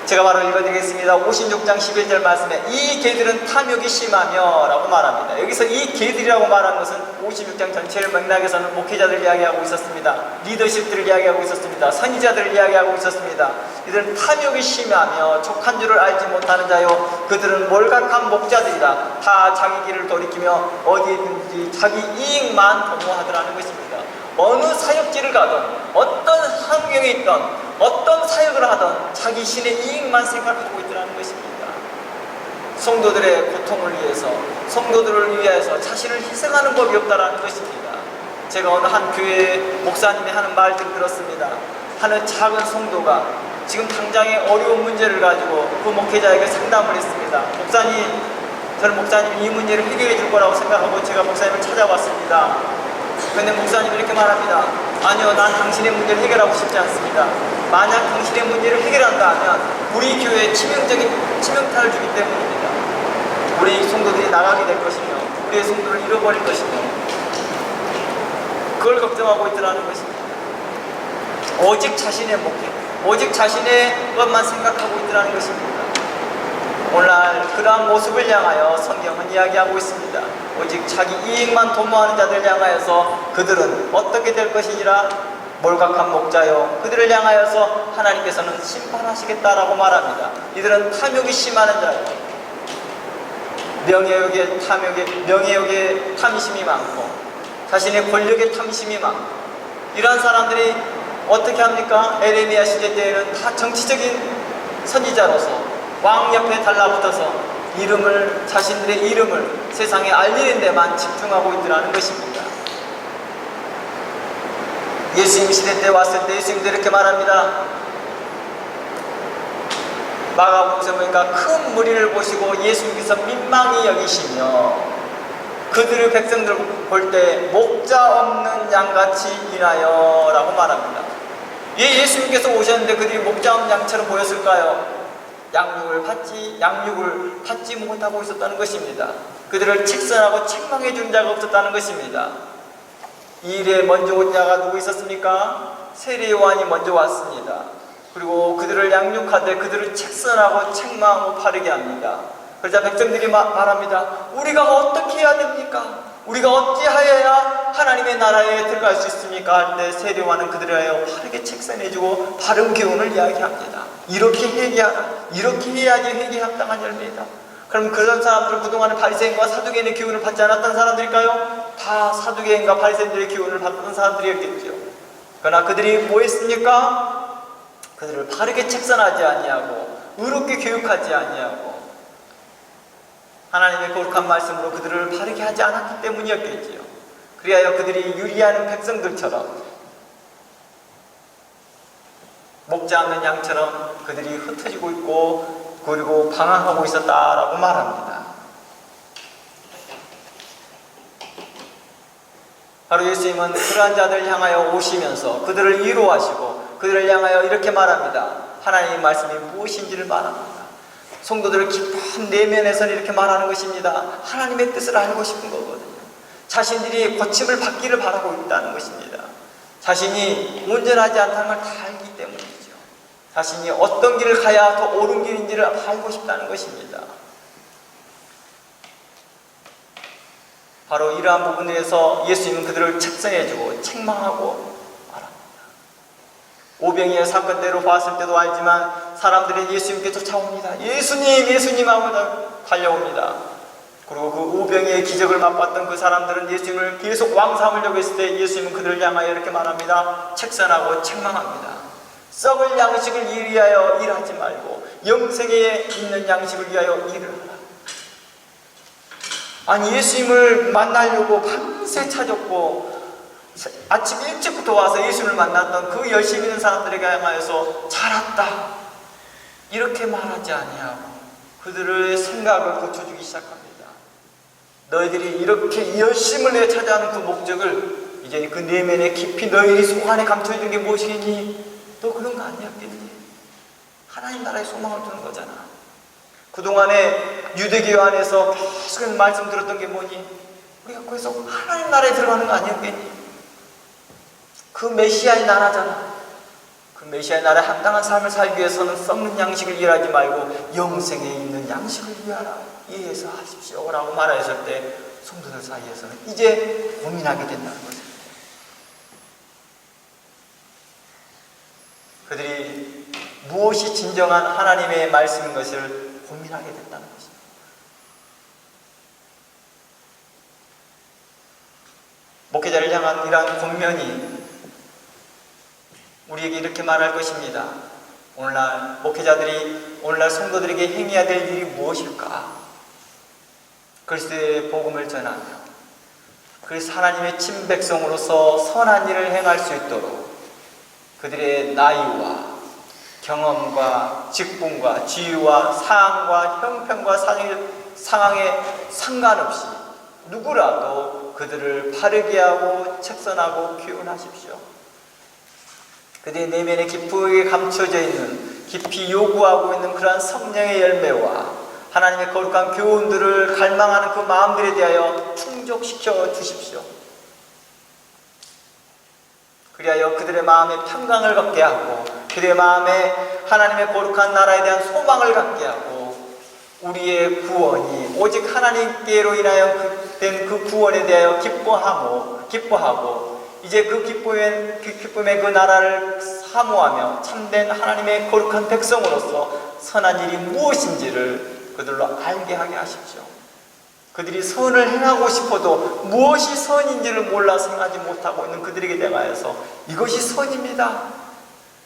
제가 바로 읽어드리겠습니다. 56장 11절 말씀에 이 개들은 탐욕이 심하며 라고 말합니다. 여기서 이 개들이라고 말한 것은 56장 전체를 맥락에서는 목회자들을 이야기하고 있었습니다. 리더십들을 이야기하고 있었습니다. 선지자들을 이야기하고 있었습니다. 이들은 탐욕이 심하며 족한 줄을 알지 못하는 자요 그들은 몰각한 목자들이다. 다 자기 길을 돌이키며 어디든지 자기 이익만 도모하더라는 것입니다. 어느 사역지를 가든 어떤 환경에 있든 어떤 사역을 하든 자기 신의 이익만 생각하고 있더라는 것입니다. 성도들의 고통을 위해서, 성도들을 위해서 자신을 희생하는 법이 없다라는 것입니다. 제가 어느 한 교회 목사님이 하는 말들을 들었습니다. 하는 작은 성도가 지금 당장의 어려운 문제를 가지고 그 목회자에게 상담을 했습니다. 저는 목사님이 이 문제를 해결해 줄 거라고 생각하고 제가 목사님을 찾아왔습니다. 그런데 목사님이 이렇게 말합니다. 아니요, 난 당신의 문제를 해결하고 싶지 않습니다. 만약 당신의 문제를 해결한다 하면 우리 교회에 치명타를 주기 때문입니다. 우리 성도들이 나가게 될 것이며 우리의 성도를 잃어버릴 것이며 그걸 걱정하고 있더라는 것입니다. 오직 자신의 목회, 오직 자신의 것만 생각하고 있더라는 것입니다. 오늘날 그러한 모습을 향하여 성경은 이야기하고 있습니다. 오직 자기 이익만 도모하는 자들을 향하여서 그들은 어떻게 될 것이니라 몰각한 목자요 그들을 향하여서 하나님께서는 심판하시겠다라고 말합니다. 이들은 탐욕이 심하는 자요 명예욕에 탐심이 많고 자신의 권력에 탐심이 많고 이러한 사람들이 어떻게 합니까? 에레미야 시대 때에는 다 정치적인 선지자로서 왕 옆에 달라붙어서 자신들의 이름을 세상에 알리는 데만 집중하고 있더라는 것입니다. 예수님 시대 때 왔을 때 예수님도 이렇게 말합니다. 마가복음에 보니까 큰 무리를 보시고 예수님께서 민망히 여기시며 그들의 백성들 볼 때 목자 없는 양같이 인하여 라고 말합니다. 왜 예수님께서 오셨는데 그들이 목자 없는 양처럼 보였을까요? 양육을 받지 못하고 있었다는 것입니다. 그들을 책선하고 책망해 준 자가 없었다는 것입니다. 이 일에 먼저 온 자가 누구 있었습니까? 세례 요한이 먼저 왔습니다. 그리고 그들을 양육하되 그들을 책선하고 책망하고 바르게 합니다. 그러자 백성들이 말합니다. 우리가 어떻게 해야 됩니까? 우리가 어찌하여야 하나님의 나라에 들어갈 수 있습니까? 할 때 세례 요한은 그들을 하여 바르게 책선해주고 바른 교훈을 이야기합니다. 이렇게 회개하라. 이렇게 해야지 회개에 합당한 열매이다. 그럼 그런 사람들은 그동안에 바리새인과 사두개인의 교훈을 받지 않았던 사람들일까요? 다 사두개인과 바리새인들의 교훈을 받던 사람들이었겠죠. 그러나 그들이 뭐 했습니까? 그들을 바르게 책선하지 아니하고 의롭게 교육하지 아니하고 하나님의 거룩한 말씀으로 그들을 바르게 하지 않았기 때문이었겠지요. 그리하여 그들이 유리하는 백성들처럼 먹지 않는 양처럼 그들이 흩어지고 있고 그리고 방황하고 있었다라고 말합니다. 바로 예수님은 그러한 자들을 향하여 오시면서 그들을 위로하시고 그들을 향하여 이렇게 말합니다. 하나님의 말씀이 무엇인지를 말합니다. 성도들을 깊은 내면에서는 이렇게 말하는 것입니다. 하나님의 뜻을 알고 싶은 거거든요. 자신들이 고침을 받기를 바라고 있다는 것입니다. 자신이 온전하지 않다는 걸 다 알기 때문이죠. 자신이 어떤 길을 가야 더 옳은 길인지를 알고 싶다는 것입니다. 바로 이러한 부분에서 예수님은 그들을 책선해주고 책망하고 말합니다. 오병이어 사건 때로 봤을 때도 알지만 사람들이 예수님께 쫓아옵니다. 예수님, 예수님 하고 달려옵니다. 그리고 그 오병이의 기적을 맛봤던 그 사람들은 예수님을 계속 왕삼으려고 했을 때 예수님은 그들을 향하여 이렇게 말합니다. 책선하고 책망합니다. 썩을 양식을 위하여 일하지 말고 영생에 있는 양식을 위하여 일을 하라. 아니 예수님을 만나려고 밤새 찾았고 아침 일찍부터 와서 예수님을 만났던 그 열심히 있는 사람들에게 향하여서 잘 왔다 이렇게 말하지 아니하고 그들의 생각을 고쳐주기 시작합니다. 너희들이 이렇게 열심을 내 찾아하는 그 목적을 이제 그 내면에 깊이 너희들이 속 안에 감춰있는 게 무엇이겠니? 너 그런 거 아니었겠니? 하나님 나라의 소망을 두는 거잖아. 그동안에 유대교 안에서 계속 말씀 들었던 게 뭐니? 우리가 거기서 하나님 나라에 들어가는 거 아니었겠니? 그 메시아의 나라잖아. 그 메시아의 나라에 합당한 삶을 살기 위해서는 썩는 양식을 일하지 말고 영생에 있는 양식을 위하라. 이해해서 하십시오 라고 말하였을 때 성도들 사이에서는 이제 고민하게 된다는 거죠. 그들이 무엇이 진정한 하나님의 말씀인 것을 고민하게 됐다는 것입니다. 목회자를 향한 이러한 권면이 우리에게 이렇게 말할 것입니다. 오늘날 목회자들이 오늘날 성도들에게 행해야 될 일이 무엇일까? 그리스도의 복음을 전하며 그리스도 하나님의 친백성으로서 선한 일을 행할 수 있도록 그들의 나이와 경험과 직분과 지위와 사항과 형편과 상황에 상관없이 누구라도 그들을 바르게 하고 책선하고 교훈하십시오. 그들의 내면에 깊이 감춰져 있는 깊이 요구하고 있는 그러한 성령의 열매와 하나님의 거룩한 교훈들을 갈망하는 그 마음들에 대하여 충족시켜 주십시오. 그리하여 그들의 마음에 평강을 갖게 하고 그들의 마음에 하나님의 거룩한 나라에 대한 소망을 갖게 하고 우리의 구원이 오직 하나님께로 인하여 된 그 구원에 대하여 기뻐하고 이제 그 기쁨의 그 나라를 사모하며 참된 하나님의 거룩한 백성으로서 선한 일이 무엇인지를 그들로 알게 하게 하십시오. 그들이 선을 행하고 싶어도 무엇이 선인지를 몰라서 행하지 못하고 있는 그들에게 대하여서 이것이 선입니다.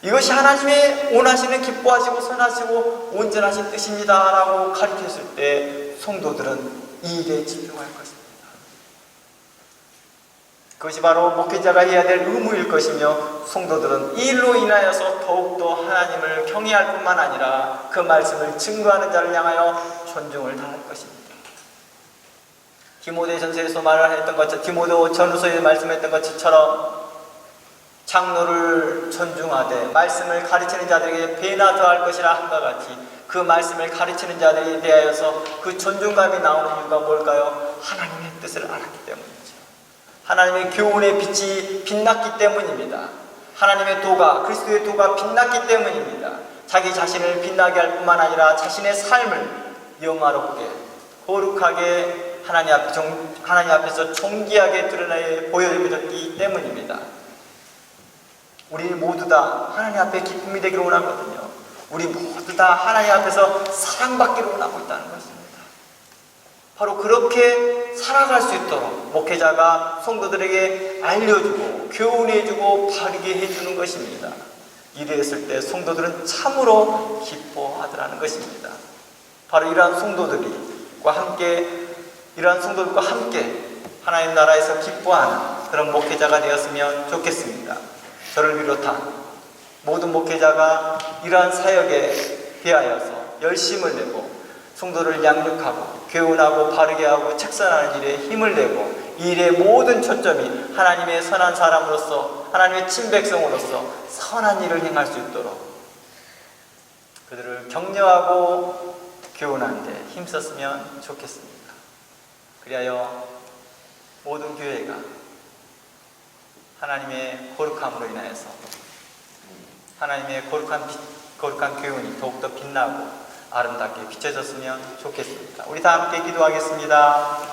이것이 하나님의 원하시는 기뻐하시고 선하시고 온전하신 뜻입니다 라고 가르쳤을 때 성도들은 이 일에 집중할 것입니다. 그것이 바로 목회자가 해야 될 의무일 것이며 성도들은 이 일로 인하여서 더욱더 하나님을 경외할 뿐만 아니라 그 말씀을 증거하는 자를 향하여 존중을 다할 것입니다. 디모데 전서에서 말을 했던 것처럼 디모데 전후서에 말씀했던 것처럼 장로를 존중하되 말씀을 가르치는 자들에게 배나 더할 것이라 한것 같이 그 말씀을 가르치는 자들에 대하여서 그 존중감이 나오는 이유가 뭘까요? 하나님의 뜻을 알았기 때문이죠. 하나님의 교훈의 빛이 빛났기 때문입니다. 하나님의 도가, 그리스도의 도가 빛났기 때문입니다. 자기 자신을 빛나게 할 뿐만 아니라 자신의 삶을 영화롭게, 거룩하게 하나님 앞에서 존귀하게 드러내 보여드렸기 때문입니다. 우리 모두 다 하나님 앞에 기쁨이 되기를 원하거든요. 우리 모두 다 하나님 앞에서 사랑받기를 원하고 있다는 것입니다. 바로 그렇게 살아갈 수 있도록 목회자가 성도들에게 알려주고 교훈해주고 바르게 해주는 것입니다. 이랬을 때 성도들은 참으로 기뻐하더라는 것입니다. 바로 이러한 성도들과 함께 하나님 나라에서 기뻐하는 그런 목회자가 되었으면 좋겠습니다. 저를 비롯한 모든 목회자가 이러한 사역에 대하여서 열심을 내고 성도를 양육하고 교훈하고 바르게 하고 책선하는 일에 힘을 내고 이 일의 모든 초점이 하나님의 선한 사람으로서 하나님의 친백성으로서 선한 일을 행할 수 있도록 그들을 격려하고 교훈하는 데 힘썼으면 좋겠습니다. 그리하여 모든 교회가 하나님의 거룩함으로 인하여서 하나님의 거룩한 교훈이 더욱더 빛나고 아름답게 비춰졌으면 좋겠습니다. 우리 다 함께 기도하겠습니다.